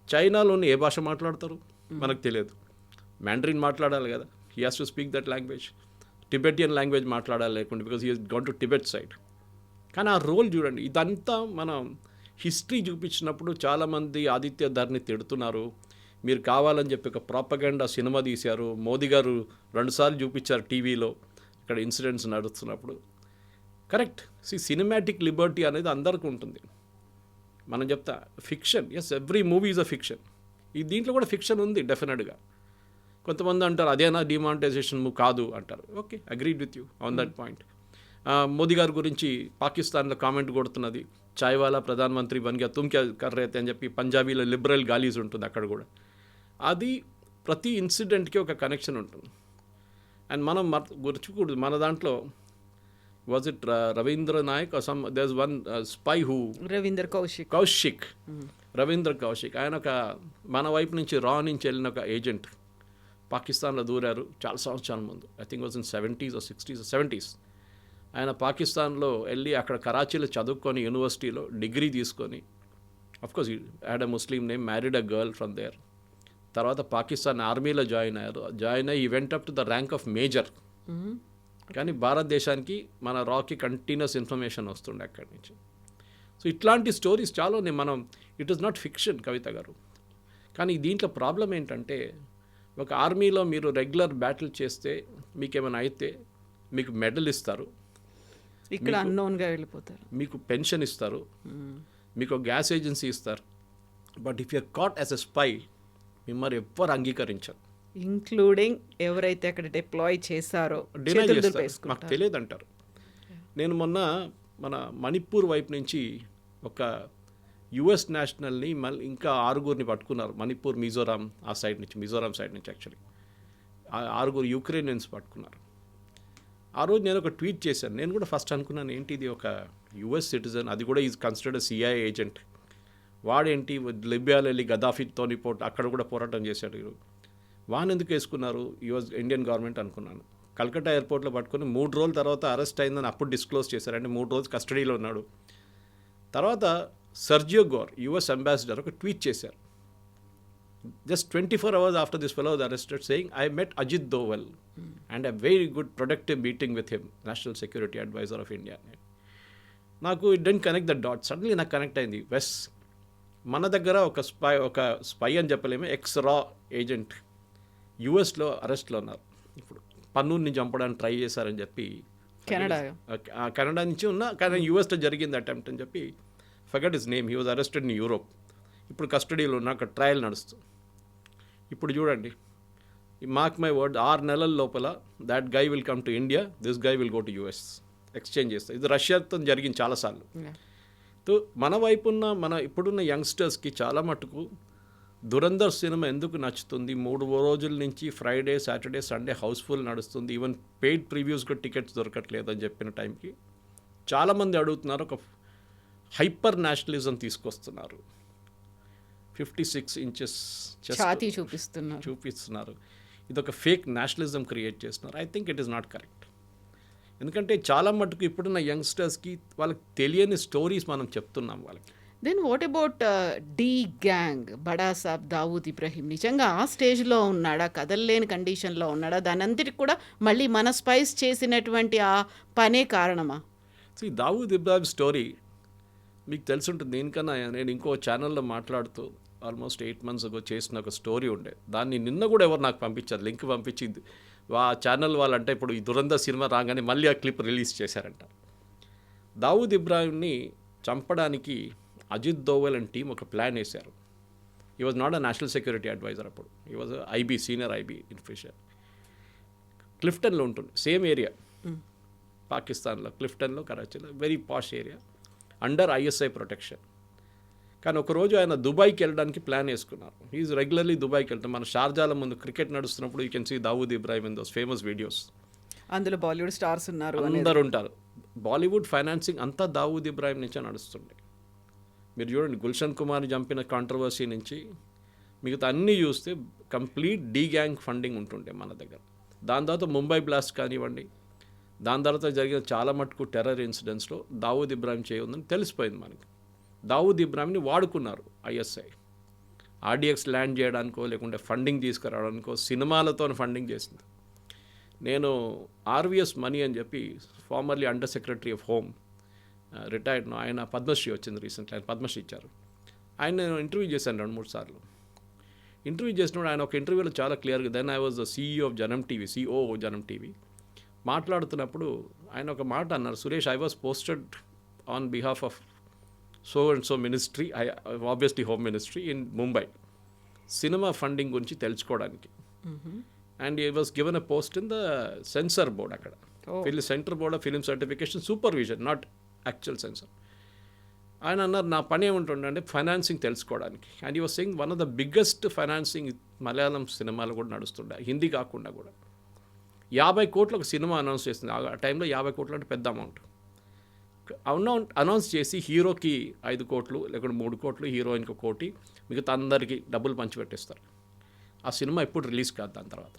చైనాలోని ఏ భాష మాట్లాడతారు మనకు తెలియదు, మ్యాండరిన్ మాట్లాడాలి కదా, he has to speak that language. Tibetan language మాట్లాడాలి లేకుంటే, because he has gone to Tibet side. కానీ ఆ రోల్ చూడండి, ఇదంతా మనం హిస్టరీ చూపించినప్పుడు చాలామంది ఆదిత్య ధర్ని తిడుతున్నారు, మీరు కావాలని చెప్పి ఒక ప్రాపగండా సినిమా తీశారు, మోదీ గారు 2 సార్లు చూపించారు టీవీలో ఇక్కడ ఇన్సిడెంట్స్ నడుస్తున్నప్పుడు. కరెక్ట్, సినిమాటిక్ లిబర్టీ అనేది అందరికీ ఉంటుంది. మనం చెప్తా fiction, yes, every movie is a fiction. ఈ దీంట్లో కూడా ఫిక్షన్ ఉంది డెఫినెట్గా. కొంతమంది అంటారు అదేనా డిమానిటైజేషన్ కాదు అంటారు. Okay, agreed with you on that point. Modi గారి గురించి పాకిస్తాన్లో కామెంట్ కొడుతున్నది, చాయ్ వాలా ప్రధాన మంత్రి బన్ గయా తుమ్ క్యా కర్ రహే తే అని చెప్పి పంజాబీలో లిబరల్ గాలీస్ ఉంటుంది అక్కడ కూడా. అది ప్రతి ఇన్సిడెంట్కి ఒక కనెక్షన్ ఉంటుంది. అండ్ మనం గుర్చుకూడదు, మన దాంట్లో was it Ravindra Nayak there one spy who Ravinder Kaushik, Ravindra Kaushik, ఆయన ఒక మన వైపు నుంచి నుంచి వెళ్ళిన ఒక ఏజెంట్ పాకిస్తాన్లో దూరారు చాలా సంవత్సరాల ముందు. I think was in 70s or 60s or 70s. ఆయన పాకిస్తాన్లో వెళ్ళి అక్కడ కరాచీలో చదువుకొని యూనివర్సిటీలో డిగ్రీ తీసుకొని, of course had a Muslim name, married a girl from there. తర్వాత పాకిస్తాన్ ఆర్మీలో జాయిన్ అయ్యి he went up to the rank of major. కానీ భారతదేశానికి మన రాకి కంటిన్యూస్ ఇన్ఫర్మేషన్ వస్తుండే అక్కడి నుంచి. సో ఇట్లాంటి స్టోరీస్ చాలా ఉన్నాయి. మనం ఇట్ ఈస్ నాట్ ఫిక్షన్ కవిత గారు. కానీ దీంట్లో ప్రాబ్లం ఏంటంటే, ఒక ఆర్మీలో మీరు రెగ్యులర్ బ్యాటిల్ చేస్తే మీకేమైనా అయితే మీకు మెడల్ ఇస్తారు, ఇక్కడ అన్నోన్గా వెళ్ళిపోతారు, మీకు పెన్షన్ ఇస్తారు, మీకు గ్యాస్ ఏజెన్సీ ఇస్తారు. But if you're caught as a spy మిమ్మల్ని ఎవ్వరు అంగీకరించరు, ఇంక్లూడింగ్ ఎవరైతే అక్కడ డిప్లాయ్ చేశారో డినై చేస్తారు, మాకు తెలియదు అంటారు. నేను మొన్న మన మణిపూర్ వైపు నుంచి ఒక యుఎస్ నేషనల్ని మళ్ళీ ఇంకా 6 పట్టుకున్నారు. మణిపూర్, మిజోరాం ఆ సైడ్ నుంచి, మిజోరాం సైడ్ నుంచి యాక్చువల్లీ 6 యుక్రెయినియన్స్ పట్టుకున్నారు. ఆ రోజు నేను ఒక ట్వీట్ చేశాను. నేను కూడా ఫస్ట్ అనుకున్నాను, ఏంటి ఇది ఒక యుఎస్ సిటిజన్, అది కూడా ఈజ్ కన్సిడర్డ్ సిఐఏ ఏజెంట్, వాడేంటి లిబియాలో వెళ్ళి గదాఫీతోని అక్కడ కూడా పోరాటం చేశాడు, వాన్ ఎందుకు వేసుకున్నారు యుఎస్ ఇండియన్ గవర్నమెంట్ అనుకున్నాను. కల్కట్టా ఎయిర్పోర్ట్లో పట్టుకొని 3 రోజుల తర్వాత అరెస్ట్ అయిందని అప్పుడు డిస్క్లోజ్ చేశారు. అంటే 3 రోజులు కస్టడీలో ఉన్నాడు. తర్వాత సర్జియో గోర్ యుఎస్ అంబాసిడర్ ఒక ట్వీట్ చేశారు, just 24 hours after this fellow was arrested, saying, I met Ajit Doval and a very good productive meeting with him, National Security Advisor of India. నాకు it didn't connect the dot. Suddenly నాకు connect అయింది. వెస్ మన దగ్గర ఒక spy అని చెప్పలేము, ఎక్స్-రా agent యుఎస్లో అరెస్ట్లో ఉన్నారు. ఇప్పుడు పన్నూర్ని చంపడానికి ట్రై చేశారని చెప్పి కెనడా నుంచి కానీ యుఎస్లో జరిగింది అటెంప్ట్ అని చెప్పి, forget his name, he was arrested in Europe. ఇప్పుడు కస్టడీలో ఉన్న అక్కడ ట్రయల్ నడుస్తుంది. ఇప్పుడు చూడండి, మార్క్ మై వర్డ్, 6 నెలల లోపల that guy will come to India, this guy will go to US, exchange చేస్తారు. ఇది రష్యాతో జరిగింది చాలాసార్లు. సో మన వైపున్న ఇప్పుడున్న యంగ్స్టర్స్కి చాలా మటుకు దురంధర్ సినిమా ఎందుకు నచ్చుతుంది, 3 రోజుల నుంచి ఫ్రైడే, సాటర్డే, సండే హౌస్ఫుల్ నడుస్తుంది, ఈవెన్ పెయిడ్ ప్రివ్యూస్గా టికెట్స్ దొరకట్లేదు అని చెప్పిన టైంకి చాలామంది అడుగుతున్నారు, ఒక హైపర్ నేషనలిజం తీసుకొస్తున్నారు, 56 inches ఛాతీ చూపిస్తున్నారు. ఇది ఒక ఫేక్ నేషనలిజం క్రియేట్ చేస్తున్నారు. I think it is not correct. ఎందుకంటే చాలా మటుకు ఇప్పుడున్న యంగ్స్టర్స్కి వాళ్ళకి తెలియని స్టోరీస్ మనం చెప్తున్నాం వాళ్ళకి. Then what about D gang, బడా సాబ్ దావూద్ ఇబ్రహీం నిజంగా ఆ స్టేజ్లో ఉన్నాడా, కదలలేని కండిషన్లో ఉన్నాడా, దాని అంతటికి కూడా మళ్ళీ మన స్పైస్ చేసినటువంటి ఆ పనే కారణమా? దావూద్ ఇబ్రాహిం స్టోరీ మీకు తెలిసి ఉంటుంది. దీనికన్నా నేను ఇంకో ఛానల్లో మాట్లాడుతూ ఆల్మోస్ట్ 8 months ago చేసిన ఒక స్టోరీ ఉండే, దాన్ని నిన్న కూడా ఎవరు నాకు పంపించారు, లింక్ పంపించింది ఆ ఛానల్ వాళ్ళంటే ఇప్పుడు ఈ దురంధర్ సినిమా రాగానే మళ్ళీ ఆ క్లిప్ రిలీజ్ చేశారంట. దావూద్ ఇబ్రాహింని చంపడానికి అజిత్ దోవల్ అండ్ టీం ఒక ప్లాన్ వేశారు. He was not a national security advisor, అప్పుడు he was IB, senior IB officer. క్లిఫ్టన్లో ఉంటుంది, సేమ్ ఏరియా పాకిస్తాన్లో, క్లిఫ్టన్లో, కరాచీలో, very posh area, under ISI protection. కానీ ఒకరోజు ఆయన దుబాయ్కి వెళ్ళడానికి ప్లాన్ వేసుకున్నారు. ఈజ్ రెగ్యులర్లీ దుబాయ్కి వెళ్తాం. మన షార్జాల ముందు క్రికెట్ నడుస్తున్నప్పుడు you can see Dawood Ibrahim in those famous videos. అందులో బాలీవుడ్ స్టార్స్ ఉన్నారు, అందరు ఉంటారు. బాలీవుడ్ ఫైనాన్సింగ్ అంతా దావూద్ ఇబ్రాహిం నుంచే నడుస్తుండే. మీరు చూడండి, గుల్షన్ కుమార్ని చంపిన కాంట్రవర్సీ నుంచి మిగతా అన్నీ చూస్తే కంప్లీట్ డీ గ్యాంగ్ ఫండింగ్ ఉంటుండే మన దగ్గర. దాని తర్వాత ముంబై బ్లాస్ట్ కానివ్వండి, దాని తర్వాత జరిగిన చాలా మటుకు టెర్రర్ ఇన్సిడెంట్స్లో దావూద్ ఇబ్రాహిం చేయఉందని తెలిసిపోయింది మనకి. దావూద్ ఇబ్రాహింని వాడుకున్నారు ఐఎస్ఐ, ఆర్డిఎక్స్ ల్యాండ్ చేయడానికో లేకుంటే ఫండింగ్ తీసుకురావడానికో, సినిమాలతో ఫండింగ్ చేసింది. నేను ఆర్విఎస్ మనీ అని చెప్పి formerly under secretary of home, retired, ఆయన పద్మశ్రీ వచ్చింది రీసెంట్లీ, ఆయన పద్మశ్రీ ఇచ్చారు. ఆయన నేను ఇంటర్వ్యూ చేశాను 2-3 సార్లు. ఇంటర్వ్యూ చేసినప్పుడు ఆయన ఒక ఇంటర్వ్యూలో చాలా క్లియర్గా, then I was the CEO of Janam TV, CEO Janam TV, మాట్లాడుతున్నప్పుడు ఆయన ఒక మాట అన్నారు, Suresh, I was posted on behalf of so and so ministry, obviously home ministry in Mumbai, cinema funding గురించి తెలుసుకోవడానికి. అండ్ ఈ was given a post in the censor board అక్కడ. Central board of film certification supervision, not actual censor. ఆయన అన్నారు నా పని ఏముంటుండే financing తెలుసుకోవడానికి. అండ్ ఈ was saying one of the biggest financing Malayalam సినిమాలు కూడా నడుస్తుండే, హిందీ కాకుండా కూడా. 50 కోట్లు ఒక సినిమా అనౌన్స్ చేసింది ఆ టైంలో. 50 కోట్లు అంటే పెద్ద అమౌంట్. అనౌన్స్ చేసి హీరోకి 5 కోట్లు లేకుంటే 3 కోట్లు, హీరోయిన్కి 1 కోటి, మిగతా అందరికీ డబ్బులు పంచిపెట్టేస్తారు. ఆ సినిమా ఎప్పుడు రిలీజ్ కాదు. దాని తర్వాత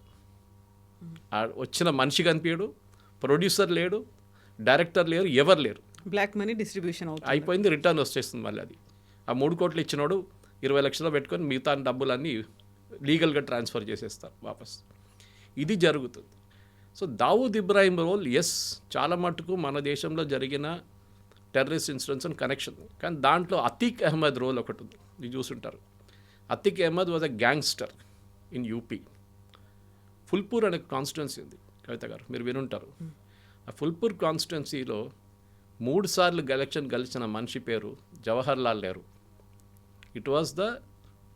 వచ్చిన మనిషి కనిపించడు, ప్రొడ్యూసర్ లేడు, డైరెక్టర్ లేరు, ఎవరు లేరు. బ్లాక్ మనీ డిస్ట్రిబ్యూషన్ అయిపోయింది, రిటర్న్ వచ్చేస్తుంది మళ్ళీ అది. ఆ 3 కోట్లు ఇచ్చినోడు 20 లక్షలు పెట్టుకొని మిగతా డబ్బులన్నీ లీగల్గా ట్రాన్స్ఫర్ చేసేస్తారు వాపస్. ఇది జరుగుతుంది. సో దావూద్ ఇబ్రాహిం రోల్ ఎస్ చాలా మటుకు మన దేశంలో జరిగిన టెర్రరిస్ట్ ఇన్సిడెంట్స్ అండ్ కనెక్షన్. కానీ దాంట్లో అతీక్ అహ్మద్ రోల్ ఒకటి ఉంది, మీరు చూసుంటారు. Atiq Ahmed was a gangster in UP. Phulpur అనే కాన్స్టిట్యున్సీ ఉంది కవిత గారు, మీరు వినుంటారు. ఆ ఫుల్పూర్ కాన్స్టిట్యున్సీలో 3 సార్లు ఎలక్షన్ గెలిచిన మనిషి పేరు Jawahar Lal Nehru. It was the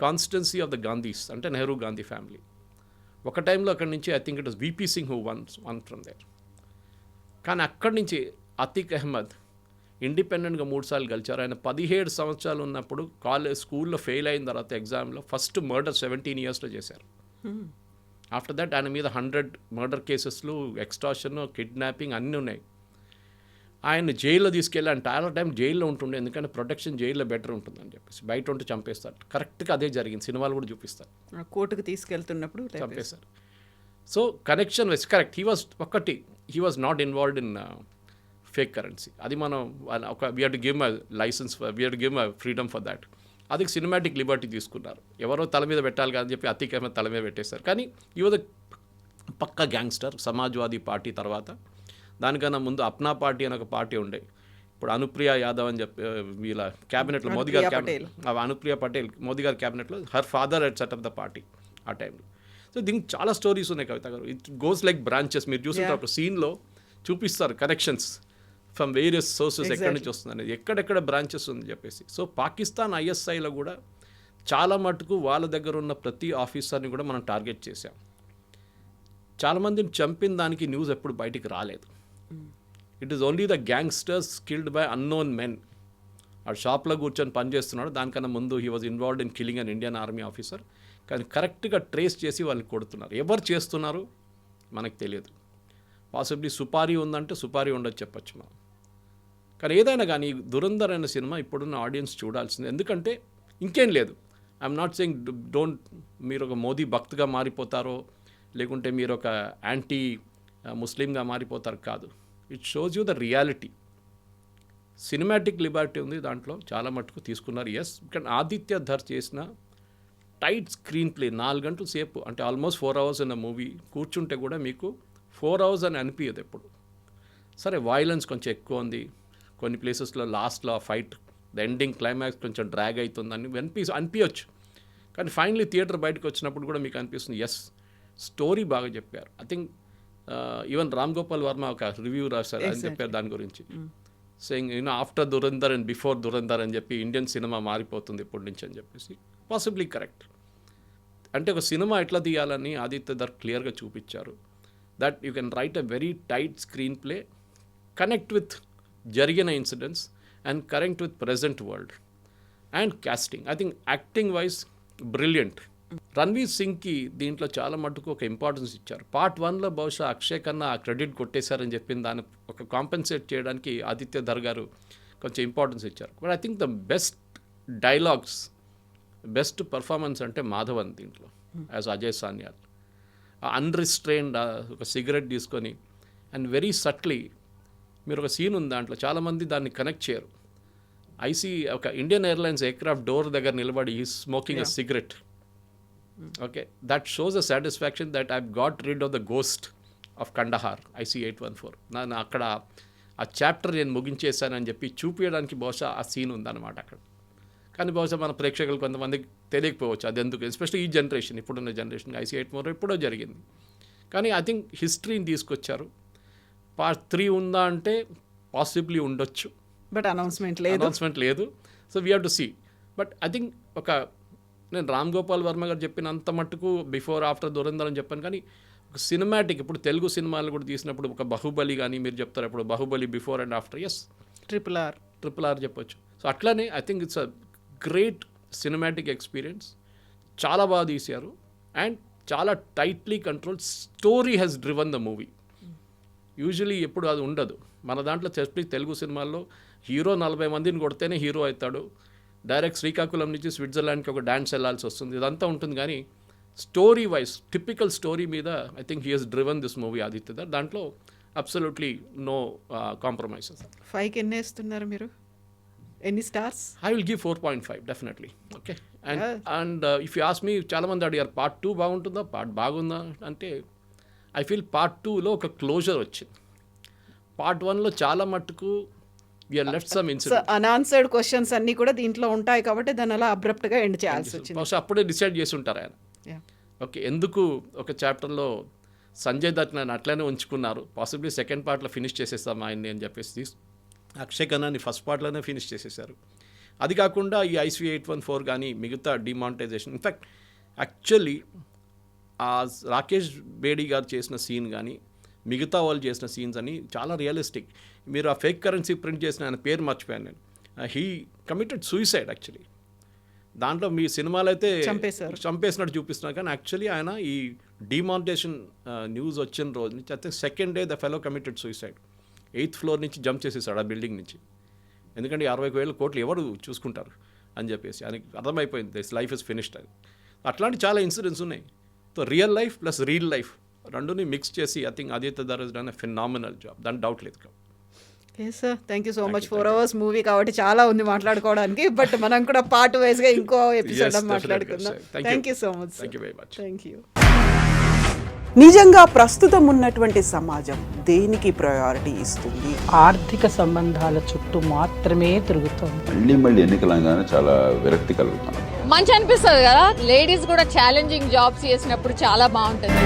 constituency of the Gandhis, అంటే నెహ్రూ గాంధీ ఫ్యామిలీ. ఒక టైంలో అక్కడి నుంచి I think it was VP Singh who won from there. కానీ అక్కడి నుంచి అతీక్ అహ్మద్ ఇండిపెండెంట్గా 3 సార్లు గెలిచారు. ఆయన 17 సంవత్సరాలు ఉన్నప్పుడు స్కూల్లో ఫెయిల్ అయిన తర్వాత ఎగ్జామ్లో ఫస్ట్ మర్డర్ 17 ఇయర్స్లో చేశారు. ఆఫ్టర్ దట్ ఆయన మీద 100 మర్డర్ కేసెస్లు, ఎక్స్టార్షన్, కిడ్నాపింగ్ అన్నీ ఉన్నాయి. ఆయన జైల్లో తీసుకెళ్ళి ఆయన చాలా టైం జైల్లో ఉంటుండే, ఎందుకంటే ప్రొటెక్షన్ జైల్లో బెటర్ ఉంటుందని చెప్పేసి. బయట ఉంటే చంపేస్తారు. కరెక్ట్గా అదే జరిగింది, సినిమాలు కూడా చూపిస్తారు. కోర్టుకు తీసుకెళ్తున్నప్పుడు చంపేశారు. So connection was correct. He was not involved in fake currency. అది మనం we have to give my license, we have to give my freedom for that. అది సినిమాటిక్ లిబర్టీ తీసుకున్నారు. ఎవరో తల మీద పెట్టాలి కాదని చెప్పి అతీక్ అహ్మద్ తల మీద పెట్టేశారు. కానీ ఈ వాజ్ పక్కా గ్యాంగ్స్టర్. సమాజ్వాదీ పార్టీ తర్వాత, దానికన్నా ముందు అప్నా పార్టీ అని ఒక పార్టీ ఉండే. ఇప్పుడు అనుప్రియ యాదవ్ అని చెప్పి వీళ్ళ క్యాబినెట్లో మోదీ గారి అనుప్రియ పటేల్ మోదీ గారి క్యాబినెట్లో her father head set of the party ఆ టైంలో. సో దీనికి చాలా స్టోరీస్ ఉన్నాయి కవిత గారు. It goes like branches. మీరు చూస్తుంటారు అప్పుడు సీన్లో చూపిస్తారు కనెక్షన్స్ ఫ్రమ్ వేరియస్ సోర్సెస్, ఎక్కడి నుంచి వస్తుంది అనేది, ఎక్కడెక్కడ బ్రాంచెస్ ఉంది చెప్పేసి. సో పాకిస్తాన్ ఐఎస్ఐలో కూడా చాలా మటుకు వాళ్ళ దగ్గర ఉన్న ప్రతి ఆఫీసర్ని కూడా మనం టార్గెట్ చేసాం. చాలామందిని చంపిన దానికి న్యూస్ ఎప్పుడు బయటికి రాలేదు. It is only the gangsters killed by unknown men. ఆ షాప్లో కూర్చొని పనిచేస్తున్నాడు, దానికన్నా ముందు he was involved in killing an Indian army officer. కానీ కరెక్ట్గా ట్రేస్ చేసి వాళ్ళని కొడుతున్నారు. ఎవరు చేస్తున్నారు మనకు తెలియదు. పాసిబ్లీ సుపారీ ఉందంటే సుపారీ ఉండొచ్చు చెప్పచ్చు మనం. కానీ ఏదైనా కానీ దురంధర్ అనే సినిమా ఇప్పుడున్న ఆడియన్స్ చూడాల్సింది. ఎందుకంటే ఇంకేం లేదు. ఐఎమ్ నాట్ సెయింగ్ డోంట్ మీరు ఒక మోదీ భక్తుగా మారిపోతారో లేకుంటే మీరు ఒక యాంటీ ముస్లింగా మారిపోతారు కాదు. It shows you the reality. Cinematic Liberty ఉంది దాంట్లో, చాలా మటుకు తీసుకున్నారు. ఎస్, కానీ ఆదిత్య ధర్ చేసిన టైట్ స్క్రీన్ ప్లే 4 గంటల సేపు, అంటే ఆల్మోస్ట్ 4 hours ఇన్ మూవీ కూర్చుంటే కూడా మీకు 4 hours అని అనిపించదు ఎప్పుడు. సరే వైలెన్స్ కొంచెం ఎక్కువ ఉంది, కొన్ని ప్లేసెస్లో లాస్ట్లో ఆ ఫైట్ ద ఎండింగ్ క్లైమాక్స్ కొంచెం డ్రాగ్ అవుతుందని అనిపించవచ్చు. కానీ ఫైనలీ థియేటర్ బయటకు వచ్చినప్పుడు కూడా మీకు అనిపిస్తుంది ఎస్ స్టోరీ బాగా చెప్పారు. I think even Ram Gopal Varma ఒక రివ్యూ రాశారు, ఆయన చెప్పారు దాని గురించి. Saying after Dhurandhar and before Dhurandhar అని చెప్పి ఇండియన్ సినిమా మారిపోతుంది ఇప్పటి నుంచి అని చెప్పేసి. Possibly correct. అంటే ఒక సినిమా ఎట్లా తీయాలని ఆదిత్య ధర్ క్లియర్గా చూపించారు. That you can write a very tight screen play, connect with జరిగిన incidents and connect with present world. And casting I think acting wise brilliant. Ranveer సింగ్కి దీంట్లో చాలా మటుకు ఒక ఇంపార్టెన్స్ ఇచ్చారు. పార్ట్ 1లో బహుశా అక్షయ్ కన్నా ఆ క్రెడిట్ కొట్టేశారని చెప్పిన దాన్ని ఒక కాంపెన్సేట్ చేయడానికి ఆదిత్య ధర్ గారు కొంచెం ఇంపార్టెన్స్ ఇచ్చారు. But I think the best dialogues, best performance అంటే మాధవన్ దీంట్లో యాజ్ అజయ్ సాన్యాల్. అన్రిస్ట్రైన్డ్ ఒక సిగరెట్ తీసుకొని అండ్ వెరీ సట్లీ, మీరు ఒక సీన్ ఉంది దాంట్లో, చాలామంది దాన్ని కనెక్ట్ చేయరు. ఒక ఇండియన్ ఎయిర్లైన్స్ ఎయిర్క్రాఫ్ట్ డోర్ దగ్గర నిలబడి ఈ smoking a cigarette. Okay, that shows a satisfaction that I got rid of the ghost of Kandahar IC-814. నేను అక్కడ ఆ చాప్టర్ నేను ముగించేశానని చెప్పి చూపించడానికి బహుశా ఆ సీన్ ఉందన్నమాట అక్కడ. కానీ బహుశా మన ప్రేక్షకులు కొంతమందికి తెలియకపోవచ్చు అది ఎందుకు, ఎస్పెషల్లీ ఈ జనరేషన్, ఇప్పుడున్న జనరేషన్. IC-814 ఎప్పుడో జరిగింది. కానీ ఐ థింక్ హిస్టరీని తీసుకొచ్చారు. పార్ట్ 3 ఉందా అంటే పాసిబ్లీ ఉండొచ్చు, బట్ అనౌన్స్మెంట్ లేదు. So we have to see. But I think నేను రామ్ గోపాల్ వర్మ గారు చెప్పినంత మట్టుకు బిఫోర్ ఆఫ్టర్ దురంధర్ అని చెప్పాను, కానీ సినిమాటిక్ ఇప్పుడు తెలుగు సినిమాలు కూడా తీసినప్పుడు ఒక బాహుబలి కానీ మీరు చెప్తారు ఇప్పుడు బాహుబలి బిఫోర్ అండ్ ఆఫ్టర్ ఎస్ ట్రిపుల్ ఆర్ చెప్పొచ్చు. సో అట్లానే I think it's a great cinematic experience. చాలా బాగా తీశారు అండ్ చాలా tightly control story has driven the movie. Usually ఎప్పుడు అది ఉండదు మన దాంట్లో. ఎస్పెషల్లీ తెలుగు సినిమాల్లో హీరో 40 మందిని కొడితేనే హీరో అవుతాడు, డైరెక్ట్ శ్రీకాకుళం నుంచి స్విట్జర్లాండ్కి ఒక డాన్స్ వెళ్ళాల్సి వస్తుంది, ఇదంతా ఉంటుంది. కానీ స్టోరీ వైజ్ టిపికల్ స్టోరీ మీద I think he has driven this movie Aditya. దాంట్లో అబ్సల్యూట్లీ నో కాంప్రమైజెస్. 5కి ఎన్ని వేస్తున్నారు మీరు, ఎన్ని stars? I will give 4.5 definitely. Okay and if you ask me చాలామంది అడిగారు పార్ట్ 2 బాగుంటుందా, పార్ట్ బాగుందా అంటే ఐ ఫీల్ పార్ట్ 2లో ఒక క్లోజర్ వచ్చింది. పార్ట్ 1లో చాలా మట్టుకు we are left some incident, unanswered questions అన్నీ కూడా దీంట్లో ఉంటాయి కాబట్టి దాన్ని అలా అబ్రప్ట్గా ఎండ్ చేయాల్సి వచ్చింది. బహుశా అప్పుడే డిసైడ్ చేసి ఉంటారు ఆయన. ఓకే ఎందుకు ఒక చాప్టర్లో సంజయ్ దత్ నన్ను అట్లనే ఉంచుకున్నారు, పాసిబ్లీ సెకండ్ పార్ట్లో ఫినిష్ చేసేస్తాం ఆయన్ని అని చెప్పేసి అక్షయ్ ఖన్నాని ఫస్ట్ పార్ట్లోనే ఫినిష్ చేసేసారు. అది కాకుండా ఈ IC 814 కానీ మిగతా డిమానిటైజేషన్, ఇన్ఫ్యాక్ట్ యాక్చువల్లీ ఆ రాకేష్ బేడీ గారు చేసిన సీన్ కానీ మిగతా వాళ్ళు చేసిన సీన్స్ అని చాలా రియలిస్టిక్. మీరు ఆ ఫేక్ కరెన్సీ ప్రింట్ చేసిన ఆయన పేరు మర్చిపోయాను నేను. He committed suicide actually. దాంట్లో మీ సినిమాలు అయితే చంపేసినట్టు చూపిస్తున్నారు కానీ యాక్చువల్లీ ఆయన ఈ డిమానిటైజేషన్ న్యూస్ వచ్చిన రోజు నుంచి అయితే second day the fellow committed suicide. 8th floor నుంచి జంప్ చేసేసాడు ఆ బిల్డింగ్ నుంచి. ఎందుకంటే 60,000 కోట్లు ఎవరు చూసుకుంటారు అని చెప్పేసి ఆయనకి అర్థమైపోయింది దిస్ లైఫ్ ఇస్ ఫినిష్డ్ అని. అట్లాంటి చాలా ఇన్సిడెంట్స్ ఉన్నాయి. So real life plus reel life రెండుని మిక్స్ చేసి I think Aditya Dhar is done a phenomenal job, దాని డౌట్ లేదు. Yes sir, thank you so much. 4 hours movie కాబట్టి చాలా ఉంది మాట్లాడుకోవడానికి, బట్ మనం కూడా పార్ట్ వైజ్గా ఇంకో ఎపిసోడ్ మాట్లాడుకుందాం. Thank you so much. Thank you very much. Thank you. నిజంగా ప్రస్తుతం ఉన్నటువంటి సమాజం దేనికి ప్రయారిటీ ఇస్తుంది? ఆర్థిక సంబంధాల చుట్టూ మాత్రమే తిరుగుతోంది. మళ్ళీ ఎన్నికలంగానే చాలా విరక్తి కలుగుతాం. మంచి అనిపిస్తుంది కదా, లేడీస్ కూడా ఛాలెంజింగ్ జాబ్స్ చేసినప్పుడు చాలా బాగుంటుంది.